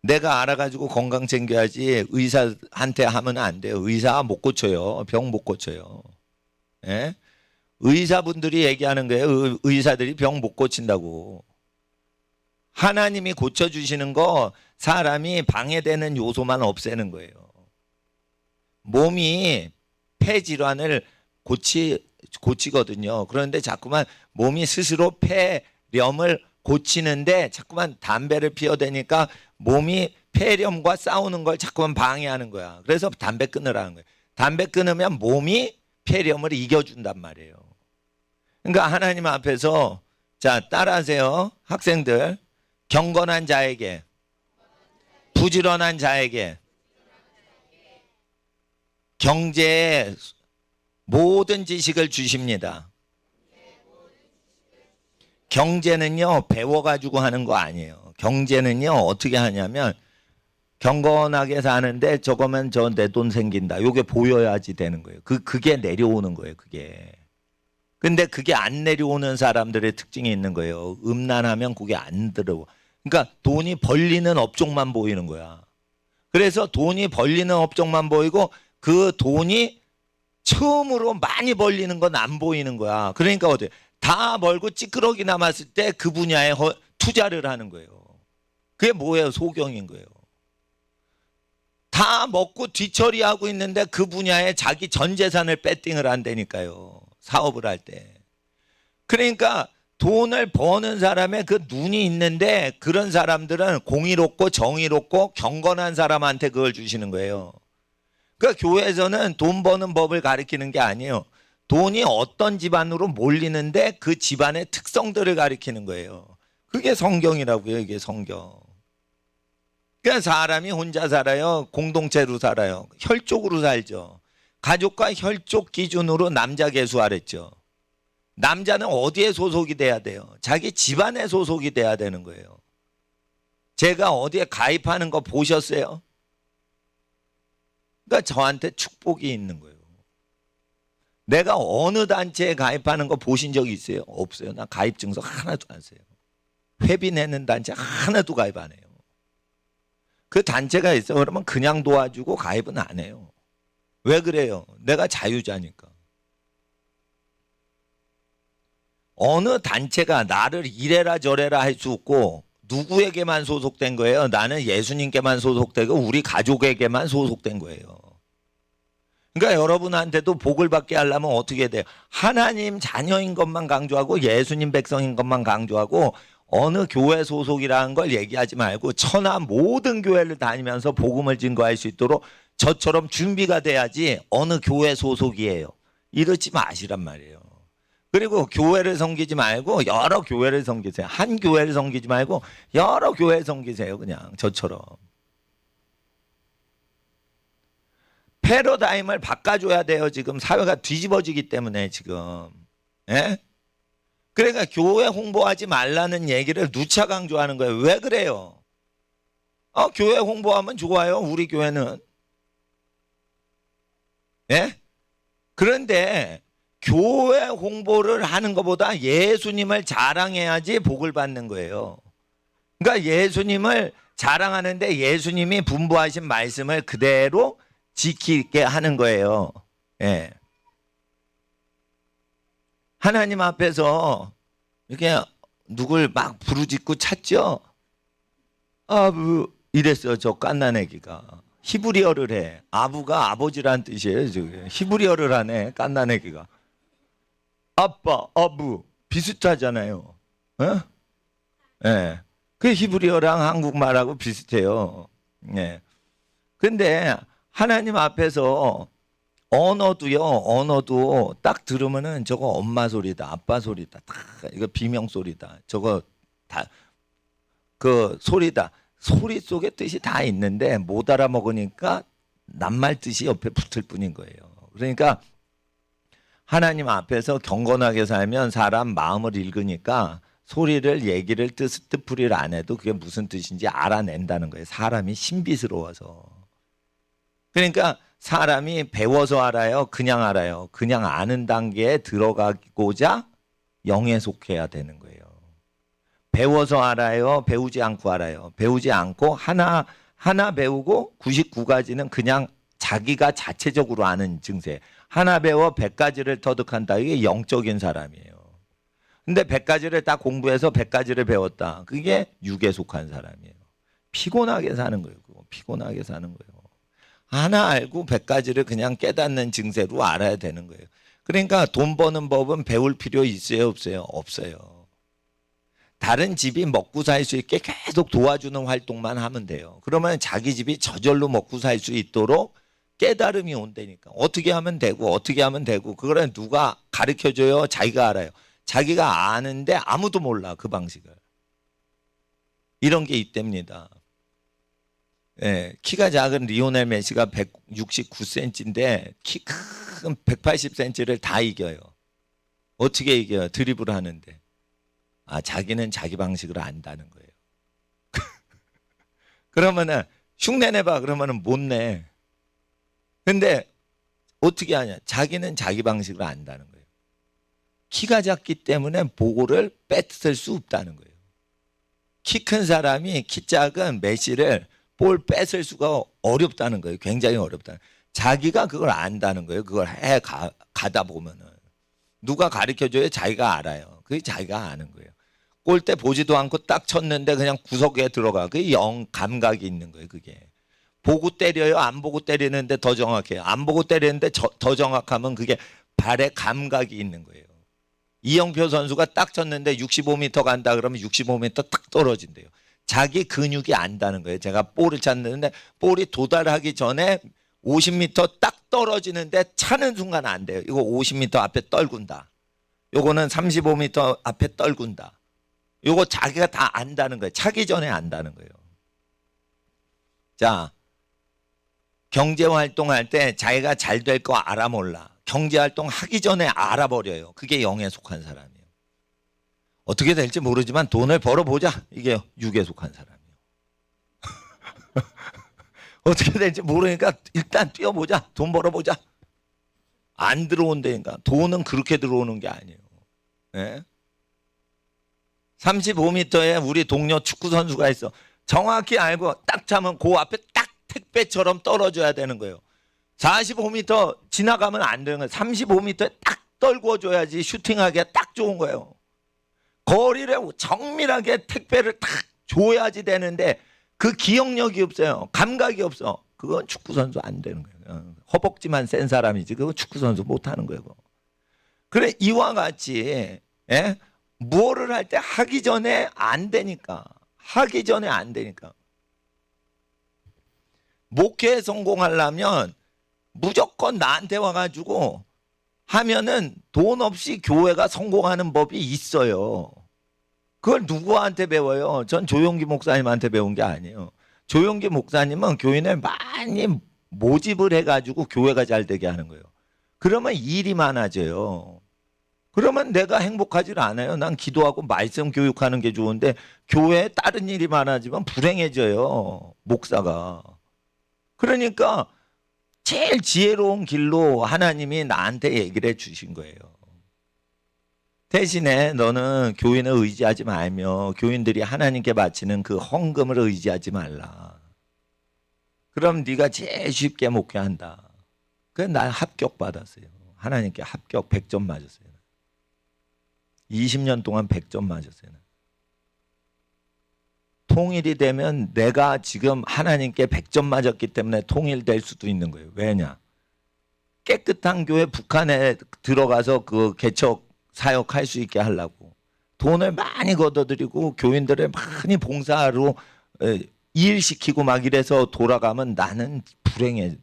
내가 알아가지고 건강 챙겨야지 의사한테 하면 안 돼요. 의사 못 고쳐요. 병 못 고쳐요. 예? 의사분들이 얘기하는 거예요. 의사들이 병 못 고친다고. 하나님이 고쳐주시는 거 사람이 방해되는 요소만 없애는 거예요. 몸이 폐질환을 고치거든요. 그런데 자꾸만 몸이 스스로 폐렴을 고치는데 자꾸만 담배를 피워대니까 몸이 폐렴과 싸우는 걸 자꾸만 방해하는 거야. 그래서 담배 끊으라는 거예요. 담배 끊으면 몸이 폐렴을 이겨준단 말이에요. 그러니까 하나님 앞에서 자 따라하세요. 학생들. 경건한 자에게 부지런한 자에게 경제의 모든 지식을 주십니다. 경제는요 배워가지고 하는 거 아니에요. 경제는요 어떻게 하냐면 경건하게 사는데 저거면 저 내 돈 생긴다. 요게 보여야지 되는 거예요. 그게 내려오는 거예요. 그게. 근데 그게 안 내려오는 사람들의 특징이 있는 거예요. 음란하면 그게 안 들어와. 그러니까 돈이 벌리는 업종만 보이는 거야. 그래서 돈이 벌리는 업종만 보이고 그 돈이 처음으로 많이 벌리는 건 안 보이는 거야. 그러니까 어때? 다 벌고 찌끄러기 남았을 때 그 분야에 투자를 하는 거예요. 그게 뭐예요? 소경인 거예요. 다 먹고 뒤처리하고 있는데 그 분야에 자기 전 재산을 배팅을 한다니까요. 사업을 할 때. 그러니까 돈을 버는 사람의 그 눈이 있는데 그런 사람들은 공의롭고 정의롭고 경건한 사람한테 그걸 주시는 거예요. 그러니까 교회에서는 돈 버는 법을 가르치는 게 아니에요. 돈이 어떤 집안으로 몰리는데 그 집안의 특성들을 가르치는 거예요. 그게 성경이라고요. 이게 성경. 그러니까 사람이 혼자 살아요. 공동체로 살아요. 혈족으로 살죠. 가족과 혈족 기준으로 남자 계수하랬죠. 남자는 어디에 소속이 돼야 돼요? 자기 집안에 소속이 돼야 되는 거예요. 제가 어디에 가입하는 거 보셨어요? 그러니까 저한테 축복이 있는 거예요. 내가 어느 단체에 가입하는 거 보신 적이 있어요? 없어요. 나 가입 증서 하나도 안 써요. 회비 내는 단체 하나도 가입 안 해요. 그 단체가 있어 그러면 그냥 도와주고 가입은 안 해요. 왜 그래요? 내가 자유자니까. 어느 단체가 나를 이래라 저래라 할 수 없고 누구에게만 소속된 거예요? 나는 예수님께만 소속되고 우리 가족에게만 소속된 거예요. 그러니까 여러분한테도 복을 받게 하려면 어떻게 돼요? 하나님 자녀인 것만 강조하고 예수님 백성인 것만 강조하고 어느 교회 소속이라는 걸 얘기하지 말고 천하 모든 교회를 다니면서 복음을 증거할 수 있도록 저처럼 준비가 돼야지 어느 교회 소속이에요. 이러지 마시란 말이에요. 그리고 교회를 섬기지 말고 여러 교회를 섬기세요. 한 교회를 섬기지 말고 여러 교회를 섬기세요. 그냥 저처럼. 패러다임을 바꿔줘야 돼요. 지금 사회가 뒤집어지기 때문에 지금. 예? 그러니까 교회 홍보하지 말라는 얘기를 누차 강조하는 거예요. 왜 그래요? 교회 홍보하면 좋아요. 우리 교회는. 예? 그런데 교회 홍보를 하는 것보다 예수님을 자랑해야지 복을 받는 거예요. 그러니까 예수님을 자랑하는데 예수님이 분부하신 말씀을 그대로 지키게 하는 거예요. 예. 하나님 앞에서 이렇게 누굴 막 부르짖고 찾죠? 아부 이랬어요. 저 깐나내기가. 히브리어를 해. 아부가 아버지란 뜻이에요. 저게. 히브리어를 하네. 깐나내기가. 아빠, 아부 비슷하잖아요. 어? 예. 그 히브리어랑 한국말하고 비슷해요. 예. 근데 하나님 앞에서 언어도 딱 들으면은 저거 엄마 소리다, 아빠 소리다, 다 이거 비명 소리다, 저거 다 그 소리다. 소리 속에 뜻이 다 있는데 못 알아먹으니까 낱말 뜻이 옆에 붙을 뿐인 거예요. 그러니까 하나님 앞에서 경건하게 살면 사람 마음을 읽으니까 소리를 얘기를 뜻풀이를 안 해도 그게 무슨 뜻인지 알아낸다는 거예요. 사람이 신비스러워서. 그러니까 사람이 배워서 알아요? 그냥 알아요? 그냥 아는 단계에 들어가고자 영에 속해야 되는 거예요. 배워서 알아요? 배우지 않고 알아요? 배우지 않고 하나 배우고 99가지는 그냥 자기가 자체적으로 아는 증세. 하나 배워 100가지를 터득한다. 이게 영적인 사람이에요. 근데 100가지를 다 공부해서 100가지를 배웠다. 그게 육에 속한 사람이에요. 피곤하게 사는 거예요. 그거. 피곤하게 사는 거예요. 하나 알고 100가지를 그냥 깨닫는 증세로 알아야 되는 거예요. 그러니까 돈 버는 법은 배울 필요 있어요? 없어요? 없어요. 다른 집이 먹고 살 수 있게 계속 도와주는 활동만 하면 돼요. 그러면 자기 집이 저절로 먹고 살 수 있도록 깨달음이 온다니까. 어떻게 하면 되고 어떻게 하면 되고 그거를 누가 가르쳐줘요? 자기가 알아요. 자기가 아는데 아무도 몰라 그 방식을. 이런 게 있답니다. 예, 키가 작은 리오넬 메시가 169cm인데 키 큰 180cm를 다 이겨요. 어떻게 이겨요? 드리블 하는데. 자기는 자기 방식을 안다는 거예요. 그러면은 흉내 내봐 그러면은 못 내. 근데 어떻게 하냐? 자기는 자기 방식을 안다는 거예요. 키가 작기 때문에 보고를 뺏을 수 없다는 거예요. 키 큰 사람이 키 작은 메시를 볼 뺏을 수가 어렵다는 거예요. 굉장히 어렵다. 자기가 그걸 안다는 거예요. 그걸 가다 보면은 누가 가르쳐줘요? 자기가 알아요. 그게 자기가 아는 거예요. 골대 보지도 않고 딱 쳤는데 그냥 구석에 들어가. 그게 영 감각이 있는 거예요. 그게 보고 때려요? 안 보고 때리는데 더 정확해요? 안 보고 때리는데 더 정확하면 그게 발에 감각이 있는 거예요. 이영표 선수가 딱 쳤는데 65m 간다 그러면 65m 딱 떨어진대요. 자기 근육이 안다는 거예요. 제가 볼을 찼는데 볼이 도달하기 전에 50m 딱 떨어지는데 차는 순간 안 돼요. 이거 50m 앞에 떨군다. 요거는 35m 앞에 떨군다. 요거 자기가 다 안다는 거예요. 차기 전에 안다는 거예요. 자, 경제활동할 때 자기가 잘 될 거 알아 몰라. 경제활동 하기 전에 알아버려요. 그게 영에 속한 사람이에요. 어떻게 될지 모르지만 돈을 벌어보자. 이게 육에 속한 사람이에요. 어떻게 될지 모르니까 일단 뛰어보자. 돈 벌어보자. 안 들어온다니까. 돈은 그렇게 들어오는 게 아니에요. 네? 35m에 우리 동료 축구 선수가 있어. 정확히 알고 딱 차면 그 앞에 딱 택배처럼 떨어져야 되는 거예요. 45m 지나가면 안 되는 거예요. 35m에 딱 떨궈줘야지 슈팅하기가 딱 좋은 거예요. 거리를 정밀하게 택배를 딱 줘야지 되는데 그 기억력이 없어요. 감각이 없어. 그건 축구 선수 안 되는 거예요. 허벅지만 센 사람이지 그건 축구 선수 못 하는 거예요. 그래 이와 같이 예? 뭐를 할 때 하기 전에 안 되니까. 하기 전에 안 되니까. 목회에 성공하려면 무조건 나한테 와가지고 하면은 돈 없이 교회가 성공하는 법이 있어요. 그걸 누구한테 배워요? 전 조용기 목사님한테 배운 게 아니에요. 조용기 목사님은 교인을 많이 모집을 해가지고 교회가 잘 되게 하는 거예요. 그러면 일이 많아져요. 그러면 내가 행복하지 않아요. 난 기도하고 말씀 교육하는 게 좋은데 교회에 다른 일이 많아지면 불행해져요. 목사가. 그러니까 제일 지혜로운 길로 하나님이 나한테 얘기를 해 주신 거예요. 대신에 너는 교인을 의지하지 말며 교인들이 하나님께 바치는 그 헌금을 의지하지 말라. 그럼 네가 제일 쉽게 목회한다. 그래서 난 합격 받았어요. 하나님께 합격 100점 맞았어요. 20년 동안 100점 맞았어요. 통일이 되면 내가 지금 하나님께 100점 맞았기 때문에 통일될 수도 있는 거예요. 왜냐? 깨끗한 교회 북한에 들어가서 그 개척 사역할 수 있게 하려고 돈을 많이 걷어들이고 교인들을 많이 봉사로 일시키고 막 이래서 돌아가면 나는 불행해.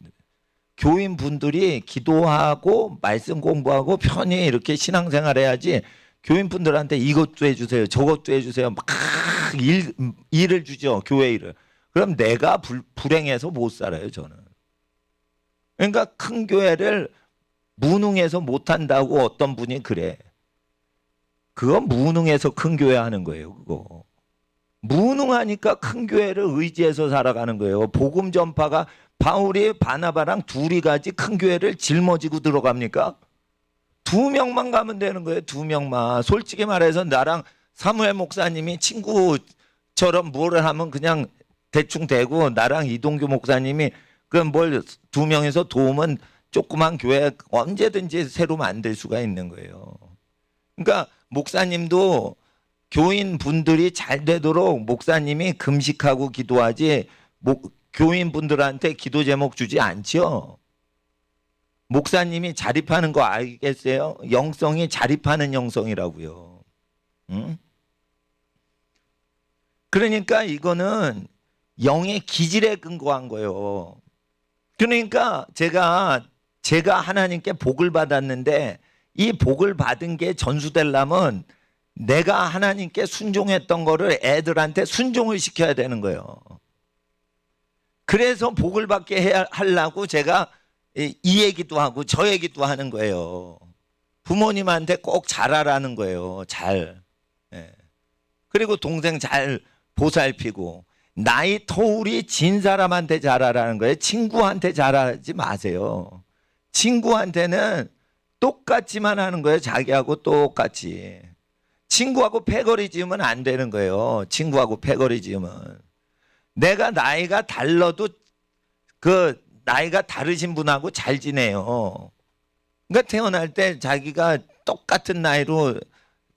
교인분들이 기도하고 말씀 공부하고 편히 이렇게 신앙생활 해야지 교인분들한테 이것도 해주세요 저것도 해주세요 막 일을 주죠. 교회 일을. 그럼 내가 불행해서 못 살아요. 저는. 그러니까 큰 교회를 무능해서 못한다고 어떤 분이 그래. 그건 무능해서 큰 교회 하는 거예요. 그거. 무능하니까 큰 교회를 의지해서 살아가는 거예요. 복음 전파가 바울이 바나바랑 둘이 가지 큰 교회를 짊어지고 들어갑니까? 2명만 가면 되는 거예요. 2명만. 솔직히 말해서 나랑 사무엘 목사님이 친구처럼 뭐를 하면 그냥 대충 되고 나랑 이동규 목사님이 그 뭘 2명에서 도우면 조그만 교회 언제든지 새로 만들 수가 있는 거예요. 그러니까 목사님도 교인 분들이 잘 되도록 목사님이 금식하고 기도하지 교인 분들한테 기도 제목 주지 않죠. 목사님이 자립하는 거 알겠어요? 영성이 자립하는 영성이라고요. 응? 그러니까 이거는 영의 기질에 근거한 거예요. 그러니까 제가 하나님께 복을 받았는데 이 복을 받은 게 전수되려면 내가 하나님께 순종했던 거를 애들한테 순종을 시켜야 되는 거예요. 그래서 복을 받게 하려고 제가 이 얘기도 하고 저 얘기도 하는 거예요. 부모님한테 꼭 잘하라는 거예요. 잘. 예. 그리고 동생 잘 보살피고 나이 터울이 진 사람한테 잘하라는 거예요. 친구한테 잘하지 마세요. 친구한테는 똑같이만 하는 거예요. 자기하고 똑같이. 친구하고 패거리 지으면 안 되는 거예요. 친구하고 패거리 지으면. 내가 나이가 달라도 그 나이가 다르신 분하고 잘 지내요. 그러니까 태어날 때 자기가 똑같은 나이로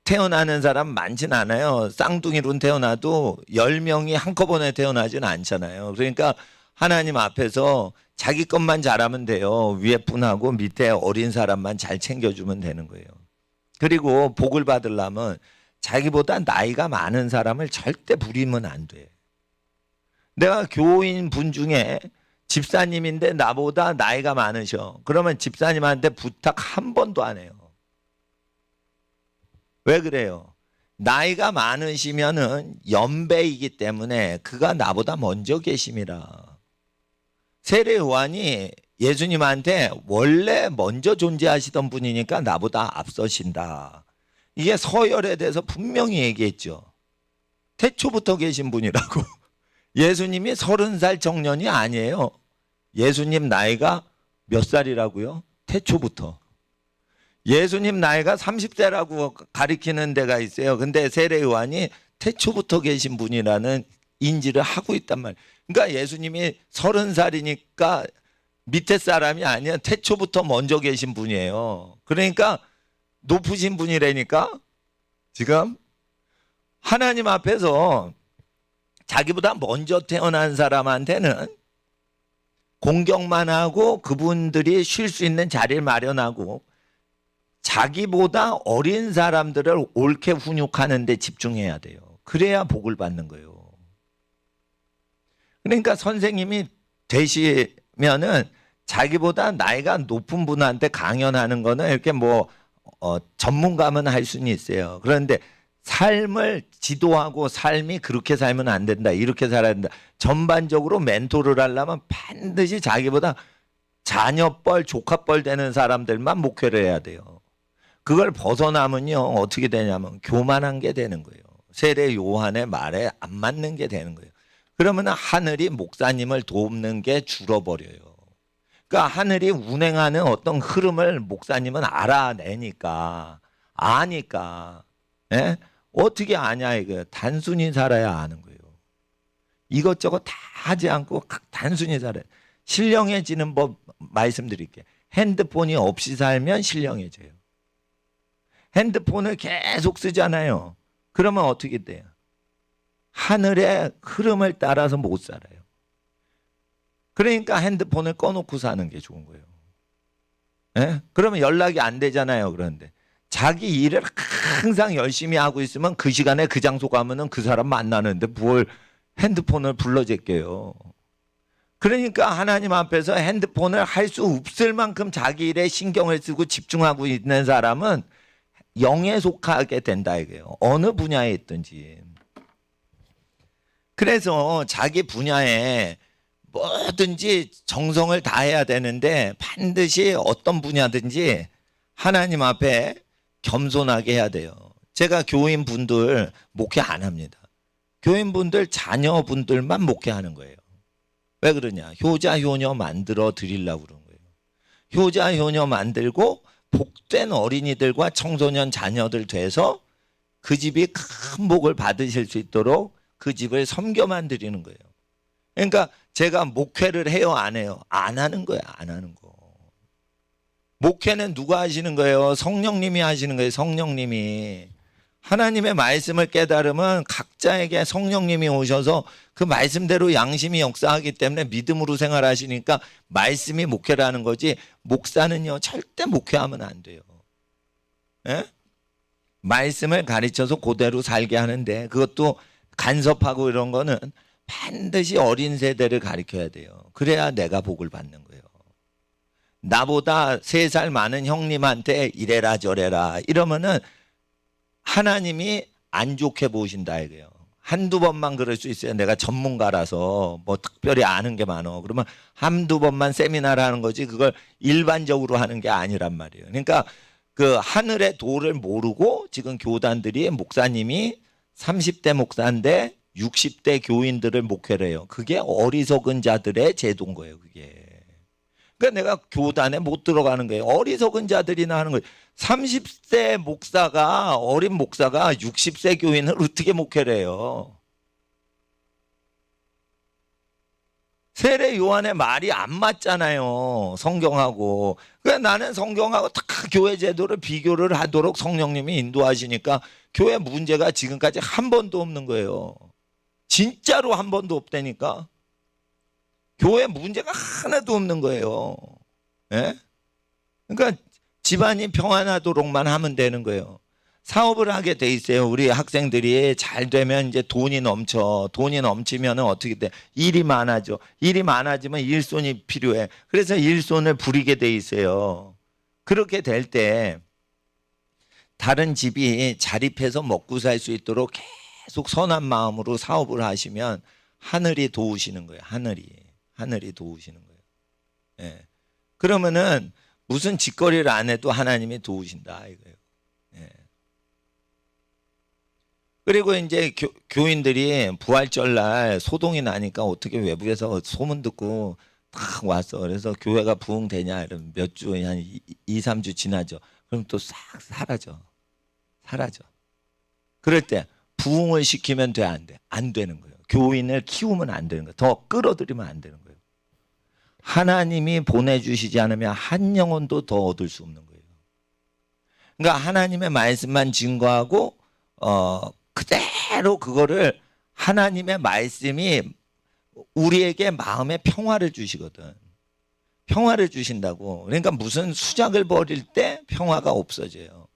태어나는 사람 많진 않아요. 쌍둥이로 태어나도 10명이 한꺼번에 태어나진 않잖아요. 그러니까 하나님 앞에서 자기 것만 잘하면 돼요. 위에 분하고 밑에 어린 사람만 잘 챙겨주면 되는 거예요. 그리고 복을 받으려면 자기보다 나이가 많은 사람을 절대 부리면 안 돼. 내가 교인 분 중에 집사님인데 나보다 나이가 많으셔. 그러면 집사님한테 부탁 한 번도 안 해요. 왜 그래요? 나이가 많으시면은 연배이기 때문에 그가 나보다 먼저 계심이라. 세례 요한이 예수님한테 원래 먼저 존재하시던 분이니까 나보다 앞서신다. 이게 서열에 대해서 분명히 얘기했죠. 태초부터 계신 분이라고. 예수님이 30살 청년이 아니에요. 예수님 나이가 몇 살이라고요? 태초부터. 예수님 나이가 30세라고 가리키는 데가 있어요. 근데 세례 요한이 태초부터 계신 분이라는 인지를 하고 있단 말이에요. 그러니까 예수님이 30살이니까 밑에 사람이 아니야. 태초부터 먼저 계신 분이에요. 그러니까 높으신 분이라니까 지금 하나님 앞에서 자기보다 먼저 태어난 사람한테는 공격만 하고 그분들이 쉴 수 있는 자리를 마련하고 자기보다 어린 사람들을 옳게 훈육하는 데 집중해야 돼요. 그래야 복을 받는 거예요. 그러니까 선생님이 되시면은 자기보다 나이가 높은 분한테 강연하는 거는 이렇게 뭐 전문가면 할 수는 있어요. 그런데 삶을 지도하고 삶이 그렇게 살면 안 된다. 이렇게 살아야 된다. 전반적으로 멘토를 하려면 반드시 자기보다 자녀뻘, 조카뻘 되는 사람들만 목회를 해야 돼요. 그걸 벗어나면요. 어떻게 되냐면 교만한 게 되는 거예요. 세례 요한의 말에 안 맞는 게 되는 거예요. 그러면 하늘이 목사님을 돕는 게 줄어버려요. 그러니까 하늘이 운행하는 어떤 흐름을 목사님은 알아내니까 아니까 예? 어떻게 아냐 이거 단순히 살아야 아는 거예요. 이것저것 다 하지 않고 단순히 살아요. 신령해지는 법 말씀드릴게요. 핸드폰이 없이 살면 신령해져요. 핸드폰을 계속 쓰잖아요. 그러면 어떻게 돼요? 하늘의 흐름을 따라서 못 살아요. 그러니까 핸드폰을 꺼놓고 사는 게 좋은 거예요. 예? 그러면 연락이 안 되잖아요. 그런데 자기 일을 항상 열심히 하고 있으면 그 시간에 그 장소 가면은 그 사람 만나는데 뭘 핸드폰을 불러제껴요. 그러니까 하나님 앞에서 핸드폰을 할 수 없을 만큼 자기 일에 신경을 쓰고 집중하고 있는 사람은 영에 속하게 된다 이거예요. 어느 분야에 있든지. 그래서 자기 분야에 뭐든지 정성을 다해야 되는데 반드시 어떤 분야든지 하나님 앞에 겸손하게 해야 돼요. 제가 교인분들 목회 안 합니다. 교인분들 자녀분들만 목회하는 거예요. 왜 그러냐? 효자 효녀 만들어 드리려고 그러는 거예요. 효자 효녀 만들고 복된 어린이들과 청소년 자녀들 돼서 그 집이 큰 복을 받으실 수 있도록 그 집을 섬겨만 드리는 거예요. 그러니까 제가 목회를 해요 안 해요? 안 하는 거예요. 안 하는 거. 목회는 누가 하시는 거예요? 성령님이 하시는 거예요. 성령님이. 하나님의 말씀을 깨달으면 각자에게 성령님이 오셔서 그 말씀대로 양심이 역사하기 때문에 믿음으로 생활하시니까 말씀이 목회라는 거지 목사는요 절대 목회하면 안 돼요. 예? 말씀을 가르쳐서 그대로 살게 하는데 그것도 간섭하고 이런 거는 반드시 어린 세대를 가르쳐야 돼요. 그래야 내가 복을 받는 거예요. 나보다 3살 많은 형님한테 이래라 저래라 이러면은 하나님이 안 좋게 보신다 이거예요. 한두 번만 그럴 수 있어요. 내가 전문가라서 뭐 특별히 아는 게 많어. 그러면 한두 번만 세미나를 하는 거지 그걸 일반적으로 하는 게 아니란 말이에요. 그러니까 그 하늘의 도를 모르고 지금 교단들이 목사님이 30대 목사인데 60대 교인들을 목회를 해요. 그게 어리석은 자들의 제도인 거예요. 그게. 그러니까 내가 교단에 못 들어가는 거예요. 어리석은 자들이나 하는 거예요. 30세 목사가 어린 목사가 60세 교인을 어떻게 목회를 해요? 세례 요한의 말이 안 맞잖아요. 성경하고. 그러니까 나는 성경하고 다 교회 제도를 비교를 하도록 성령님이 인도하시니까 교회 문제가 지금까지 한 번도 없는 거예요. 진짜로 한 번도 없다니까. 교회 문제가 하나도 없는 거예요. 예? 그러니까 집안이 평안하도록만 하면 되는 거예요. 사업을 하게 돼 있어요. 우리 학생들이 잘 되면 이제 돈이 넘쳐. 돈이 넘치면 어떻게 돼? 일이 많아져. 일이 많아지면 일손이 필요해. 그래서 일손을 부리게 돼 있어요. 그렇게 될 때 다른 집이 자립해서 먹고 살 수 있도록 계속 선한 마음으로 사업을 하시면 하늘이 도우시는 거예요. 하늘이 도우시는 거예요. 예. 그러면은 무슨 짓거리를 안 해도 하나님이 도우신다 이거예요. 예. 그리고 이제 교인들이 부활절날 소동이 나니까 어떻게 외부에서 소문 듣고 딱 왔어. 그래서 교회가 부흥되냐 이러면 몇 주, 한 2, 3주 지나죠. 그럼 또 싹 사라져. 그럴 때 부흥을 시키면 돼, 안 돼? 안 되는 거예요. 교인을 키우면 안 되는 거예요. 더 끌어들이면 안 되는 거예요. 하나님이 보내주시지 않으면 한 영혼도 더 얻을 수 없는 거예요. 그러니까 하나님의 말씀만 증거하고 그대로 그거를 하나님의 말씀이 우리에게 마음의 평화를 주시거든. 평화를 주신다고. 그러니까 무슨 수작을 벌일 때 평화가 없어져요.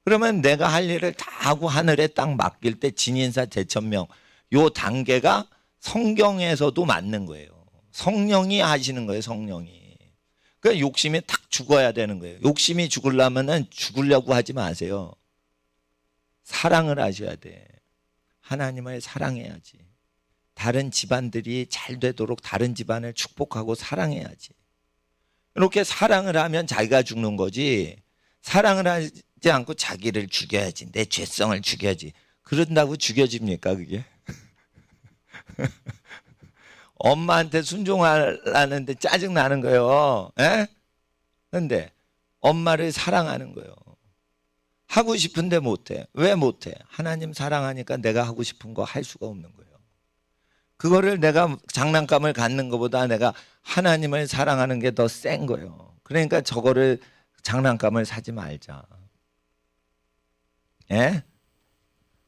그러면 내가 할 일을 다 하고 하늘에 딱 맡길 때 진인사 대천명, 요 단계가 성경에서도 맞는 거예요. 성령이 하시는 거예요. 성령이. 그러니까 욕심이 탁 죽어야 되는 거예요. 욕심이 죽으려면은 죽으려고 하지 마세요. 사랑을 하셔야 돼. 하나님을 사랑해야지. 다른 집안들이 잘 되도록 다른 집안을 축복하고 사랑해야지. 이렇게 사랑을 하면 자기가 죽는 거지, 사랑을 하지 않고 자기를 죽여야지, 내 죄성을 죽여야지, 그런다고 죽여집니까 그게? 엄마한테 순종하라는데 짜증나는 거예요. 그런데 엄마를 사랑하는 거예요. 하고 싶은데 못해. 왜 못해? 하나님 사랑하니까 내가 하고 싶은 거 할 수가 없는 거예요. 그거를 내가 장난감을 갖는 것보다 내가 하나님을 사랑하는 게 더 센 거예요. 그러니까 저거를 장난감을 사지 말자. 예?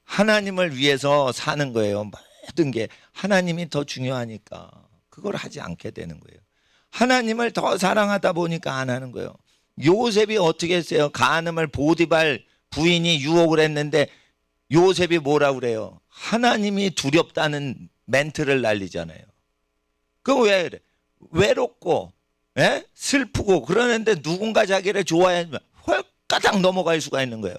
하나님을 위해서 사는 거예요. 모든 게 하나님이 더 중요하니까 그걸 하지 않게 되는 거예요. 하나님을 더 사랑하다 보니까 안 하는 거예요. 요셉이 어떻게 했어요? 가늠을 보디발 부인이 유혹을 했는데 요셉이 뭐라고 그래요? 하나님이 두렵다는 멘트를 날리잖아요. 그거 왜 그래? 외롭고 슬프고 그러는데 누군가 자기를 좋아하면 홀가닥 넘어갈 수가 있는 거예요.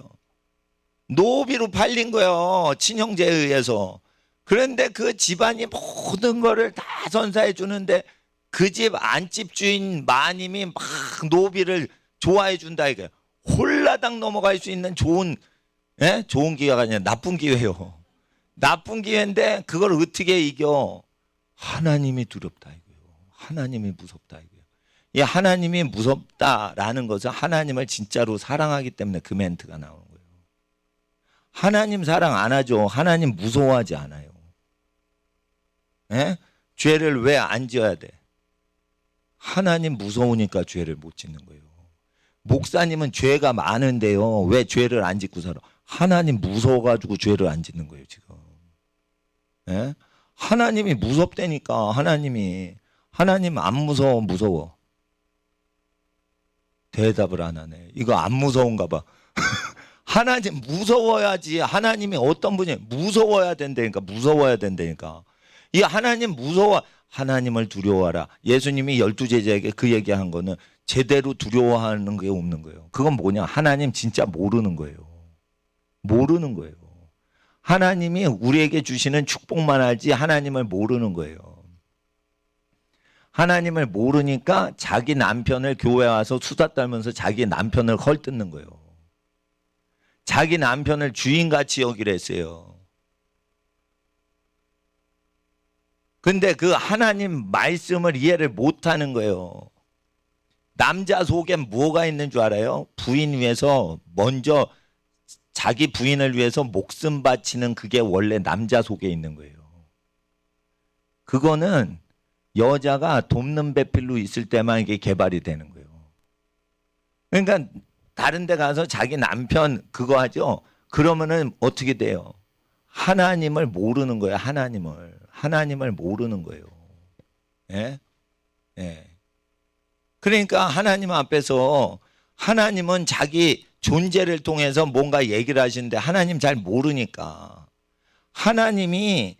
노비로 팔린 거예요. 친형제에 의해서. 그런데 그 집안이 모든 거를 다 선사해 주는데 그 집 안집 주인 마님이 막 노비를 좋아해 준다 이거예요. 홀라당 넘어갈 수 있는 좋은 기회가 아니라 나쁜 기회예요. 나쁜 기회인데 그걸 어떻게 이겨? 하나님이 두렵다 이거예요. 하나님이 무섭다 이거예요. 이 하나님이 무섭다라는 것은 하나님을 진짜로 사랑하기 때문에 그 멘트가 나오는 거예요. 하나님 사랑 안 하죠. 하나님 무서워하지 않아요. 죄를 왜 안 지어야 돼? 하나님 무서우니까 죄를 못 짓는 거예요. 목사님은 죄가 많은데요, 왜 죄를 안 짓고 살아? 하나님 무서워가지고 죄를 안 짓는 거예요 지금. 하나님이 무섭다니까. 하나님 안 무서워? 무서워? 대답을 안 하네. 이거 안 무서운가 봐. 하나님 무서워야지. 하나님이 어떤 분이 무서워야 된다니까. 무서워야 된다니까. 이 하나님 무서워. 하나님을 두려워하라. 예수님이 12제자에게 그 얘기한 거는 제대로 두려워하는 게 없는 거예요. 그건 뭐냐? 하나님 진짜 모르는 거예요. 모르는 거예요. 하나님이 우리에게 주시는 축복만 알지 하나님을 모르는 거예요. 하나님을 모르니까 자기 남편을 교회 와서 수다 떨면서 자기 남편을 헐뜯는 거예요. 자기 남편을 주인같이 여기려 했어요. 근데 그 하나님 말씀을 이해를 못하는 거예요. 남자 속에 뭐가 있는 줄 알아요? 부인 위해서 먼저 자기 부인을 위해서 목숨 바치는 그게 원래 남자 속에 있는 거예요. 그거는 여자가 돕는 배필로 있을 때만 이게 개발이 되는 거예요. 그러니까 다른 데 가서 자기 남편 그거 하죠. 그러면은 어떻게 돼요? 하나님을 모르는 거예요. 하나님을 모르는 거예요. 예? 예. 그러니까 하나님 앞에서 하나님은 자기 존재를 통해서 뭔가 얘기를 하시는데 하나님 잘 모르니까 하나님이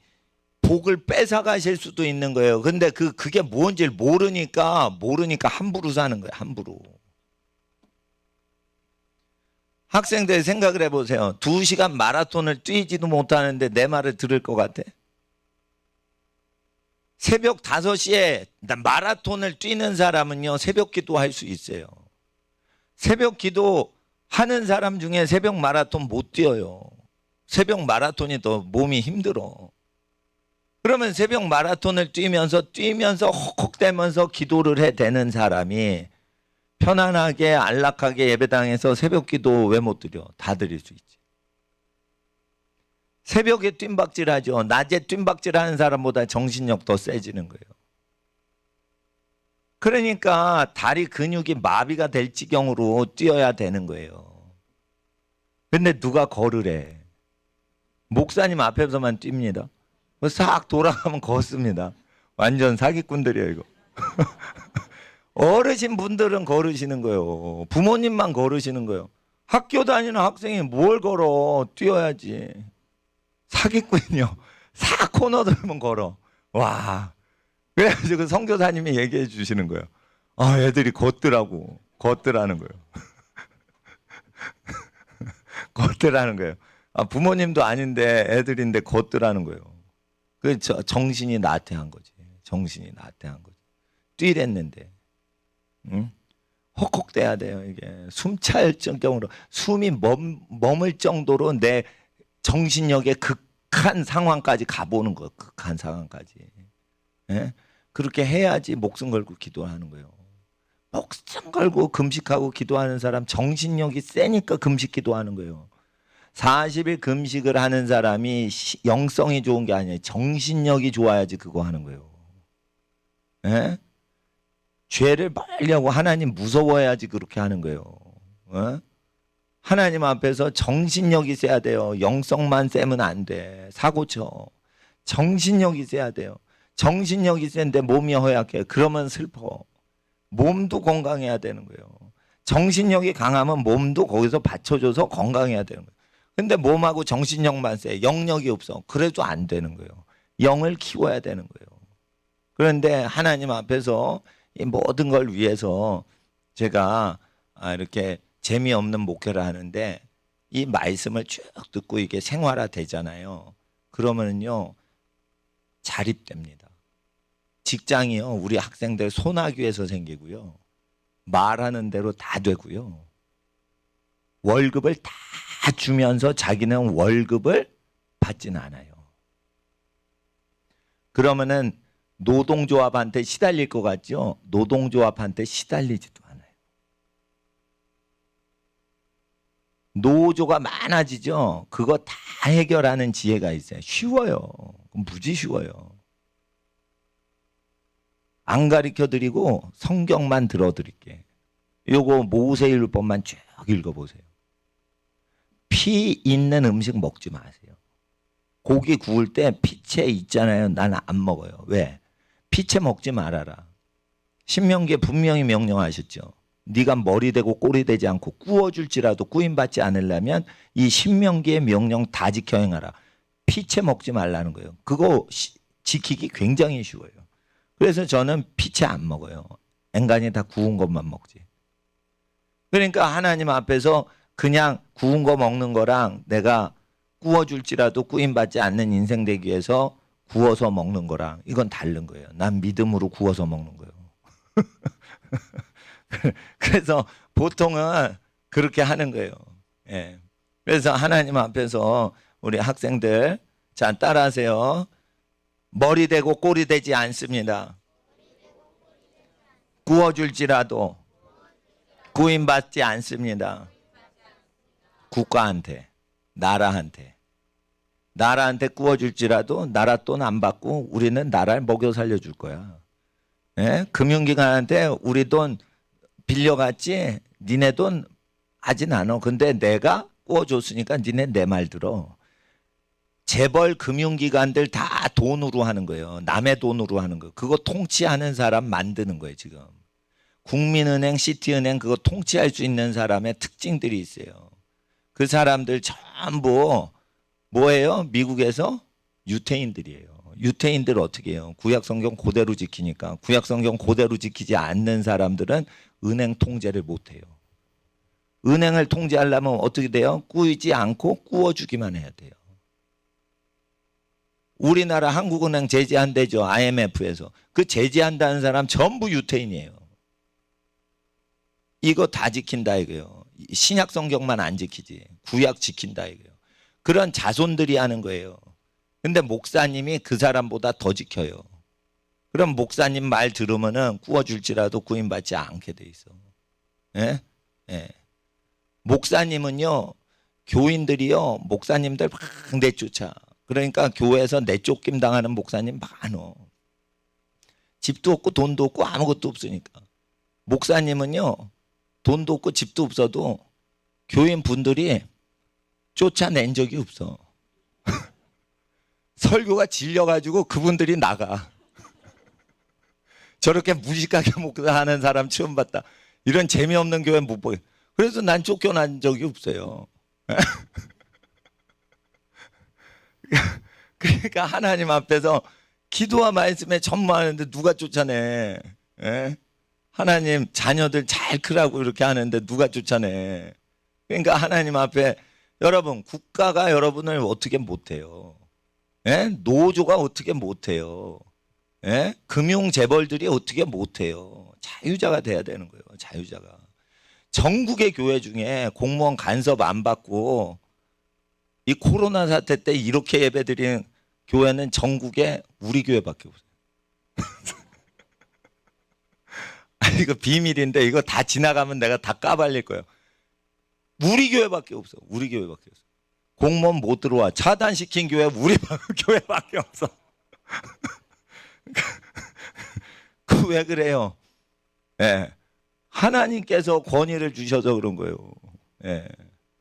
복을 뺏어가실 수도 있는 거예요. 근데 그게 뭔지를 모르니까 함부로 사는 거예요. 함부로. 학생들 생각을 해보세요. 2시간 마라톤을 뛰지도 못하는데 내 말을 들을 것 같아? 새벽 5시에 마라톤을 뛰는 사람은요, 새벽 기도할 수 있어요. 새벽 기도 하는 사람 중에 새벽 마라톤 못 뛰어요. 새벽 마라톤이 더 몸이 힘들어. 그러면 새벽 마라톤을 뛰면서 헉헉대면서 기도를 해대는 사람이 편안하게 안락하게 예배당에서 새벽 기도 왜 못 드려? 다 드릴 수 있지. 새벽에 뜀박질하죠. 낮에 뜀박질하는 사람보다 정신력 더 세지는 거예요. 그러니까 다리 근육이 마비가 될 지경으로 뛰어야 되는 거예요. 근데 누가 걸으래? 목사님 앞에서만 뜁니다. 싹 돌아가면 걷습니다. 완전 사기꾼들이에요 이거. 어르신 분들은 걸으시는 거예요. 부모님만 걸으시는 거예요. 학교 다니는 학생이 뭘 걸어? 뛰어야지. 사기꾼이요. 싹 코너 들면 걸어. 와. 그래가지고 선교사님이 얘기해 주시는 거예요. 아, 애들이 걷더라고. 걷더라는 거예요. 걷더라는 거예요. 아, 부모님도 아닌데 애들인데 걷더라는 거예요. 그 정신이 나태한 거지. 정신이 나태한 거지. 뛰랬는데, 응? 헉헉대야 돼요. 이게 숨찰 정도로 숨이 멈을 정도로 내 정신력의 극한 상황까지 가보는 거예요. 극한 상황까지. 예? 그렇게 해야지 목숨 걸고 기도하는 거예요. 목숨 걸고 금식하고 기도하는 사람 정신력이 세니까 금식 기도하는 거예요. 40일 금식을 하는 사람이 영성이 좋은 게 아니에요. 정신력이 좋아야지 그거 하는 거예요. 예? 죄를 말려고 하나님 무서워야지 그렇게 하는 거예요. 어? 하나님 앞에서 정신력이 세야 돼요. 영성만 세면 안 돼. 사고쳐. 정신력이 세야 돼요. 정신력이 센데 몸이 허약해. 그러면 슬퍼. 몸도 건강해야 되는 거예요. 정신력이 강하면 몸도 거기서 받쳐줘서 건강해야 되는 거예요. 근데 몸하고 정신력만 세. 영력이 없어. 그래도 안 되는 거예요. 영을 키워야 되는 거예요. 그런데 하나님 앞에서 이 모든 걸 위해서 제가 이렇게 재미없는 목회를 하는데 이 말씀을 쭉 듣고 이게 생활화 되잖아요. 그러면요 자립됩니다. 직장이요 우리 학생들 손아귀에서 생기고요. 말하는 대로 다 되고요. 월급을 다 주면서 자기는 월급을 받지는 않아요. 그러면은 노동조합한테 시달릴 것 같죠? 노동조합한테 시달리지도 않아요. 노조가 많아지죠? 그거 다 해결하는 지혜가 있어요. 쉬워요. 무지 쉬워요. 안 가르쳐 드리고 성경만 들어드릴게. 요거 모세율법만 쭉 읽어보세요. 피 있는 음식 먹지 마세요. 고기 구울 때 피채 있잖아요. 나는 안 먹어요. 왜? 피채 먹지 말아라. 신명기에 분명히 명령하셨죠. 네가 머리 되고 꼬리 되지 않고 구워줄지라도 구임받지 않으려면 이 신명기의 명령 다 지켜 행하라. 피채 먹지 말라는 거예요. 그거 지키기 굉장히 쉬워요. 그래서 저는 피채 안 먹어요. 앵간히 다 구운 것만 먹지. 그러니까 하나님 앞에서 그냥 구운 거 먹는 거랑 내가 구워줄지라도 구임받지 않는 인생 되기 위해서 구워서 먹는 거랑 이건 다른 거예요. 난 믿음으로 구워서 먹는 거예요. 그래서 보통은 그렇게 하는 거예요. 예. 그래서 하나님 앞에서 우리 학생들 자 따라하세요. 머리 되고 꼬리 되지 않습니다. 구워줄지라도 구임받지 않습니다. 국가한테 나라한테 구워줄지라도 나라 돈 안 받고 우리는 나라를 먹여 살려줄 거야. 예? 금융기관한테 우리 돈 빌려갔지 니네 돈 하진 않아. 근데 내가 구워줬으니까 니네 내 말 들어. 재벌 금융기관들 다 돈으로 하는 거예요. 남의 돈으로 하는 거예요. 그거 통치하는 사람 만드는 거예요 지금. 국민은행, 시티은행 그거 통치할 수 있는 사람의 특징들이 있어요. 그 사람들 전부 뭐예요? 미국에서 유태인들이에요. 유태인들 어떻게 해요? 구약성경 그대로 지키니까. 구약성경 그대로 지키지 않는 사람들은 은행 통제를 못해요. 은행을 통제하려면 어떻게 돼요? 꾸이지 않고 구워주기만 해야 돼요. 우리나라 한국은행 제재한대죠. IMF에서. 그 제재한다는 사람 전부 유태인이에요. 이거 다 지킨다 이거예요. 신약 성경만 안 지키지. 구약 지킨다 이거예요. 그런 자손들이 하는 거예요. 근데 목사님이 그 사람보다 더 지켜요. 그럼 목사님 말 들으면은 구워줄지라도 구임받지 않게 돼 있어. 예? 예. 목사님은요, 교인들이요, 목사님들 막 내쫓아. 그러니까 교회에서 내쫓김 당하는 목사님 많어. 집도 없고 돈도 없고 아무것도 없으니까. 목사님은요, 돈도 없고 집도 없어도 교인 분들이 쫓아낸 적이 없어. 설교가 질려가지고 그분들이 나가. 저렇게 무식하게 목사하는 사람 처음 봤다. 이런 재미없는 교회 못 보여. 그래서 난 쫓겨난 적이 없어요. 그러니까 하나님 앞에서 기도와 말씀에 전무하는데 누가 쫓아내? 예? 하나님 자녀들 잘 크라고 이렇게 하는데 누가 쫓아내? 그러니까 하나님 앞에 여러분 국가가 여러분을 어떻게 못해요? 예? 노조가 어떻게 못해요? 예? 금융 재벌들이 어떻게 못해요? 자유자가 돼야 되는 거예요. 자유자가. 전국의 교회 중에 공무원 간섭 안 받고 이 코로나 사태 때 이렇게 예배드리는 교회는 전국에 우리 교회밖에 없어요. 이거 비밀인데 이거 다 지나가면 내가 다 까발릴 거예요. 우리 교회밖에 없어. 우리 교회밖에 없어. 공무원 못 들어와. 차단시킨 교회 우리 교회밖에 없어. 그 왜 그래요? 예. 하나님께서 권위를 주셔서 그런 거예요. 예.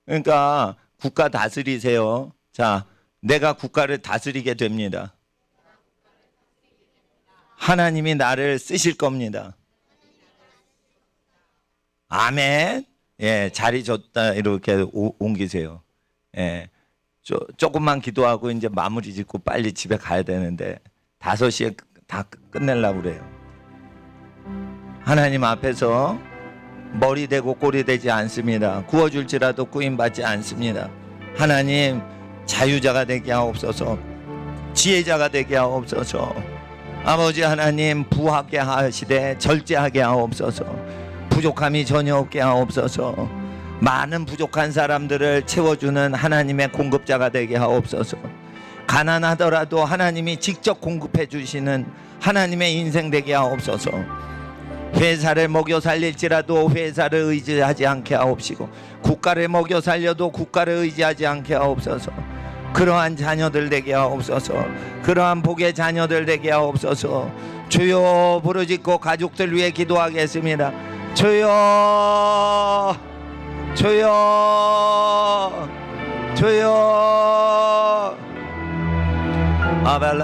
그러니까 국가 다스리세요. 자, 내가 국가를 다스리게 됩니다. 하나님이 나를 쓰실 겁니다. 아멘. 예, 자리 줬다 이렇게 옮기세요. 예, 조금만 기도하고 이제 마무리 짓고 빨리 집에 가야 되는데 5시에 다 끝내려고 그래요. 하나님 앞에서 머리 대고 꼬리 대지 않습니다. 구워줄지라도 구임받지 않습니다. 하나님 자유자가 되게 하옵소서. 지혜자가 되게 하옵소서. 아버지 하나님 부하게 하시되 절제하게 하옵소서. 부족함이 전혀 없게 하옵소서. 많은 부족한 사람들을 채워주는 하나님의 공급자가 되게 하옵소서. 가난하더라도 하나님이 직접 공급해 주시는 하나님의 인생 되게 하옵소서. 회사를 먹여 살릴지라도 회사를 의지하지 않게 하옵시고 국가를 먹여 살려도 국가를 의지하지 않게 하옵소서. 그러한 자녀들 되게 하옵소서. 그러한 복의 자녀들 되게 하옵소서. 주여 부르짖고 가족들 위해 기도하겠습니다. 주여 주여 주여 아벨라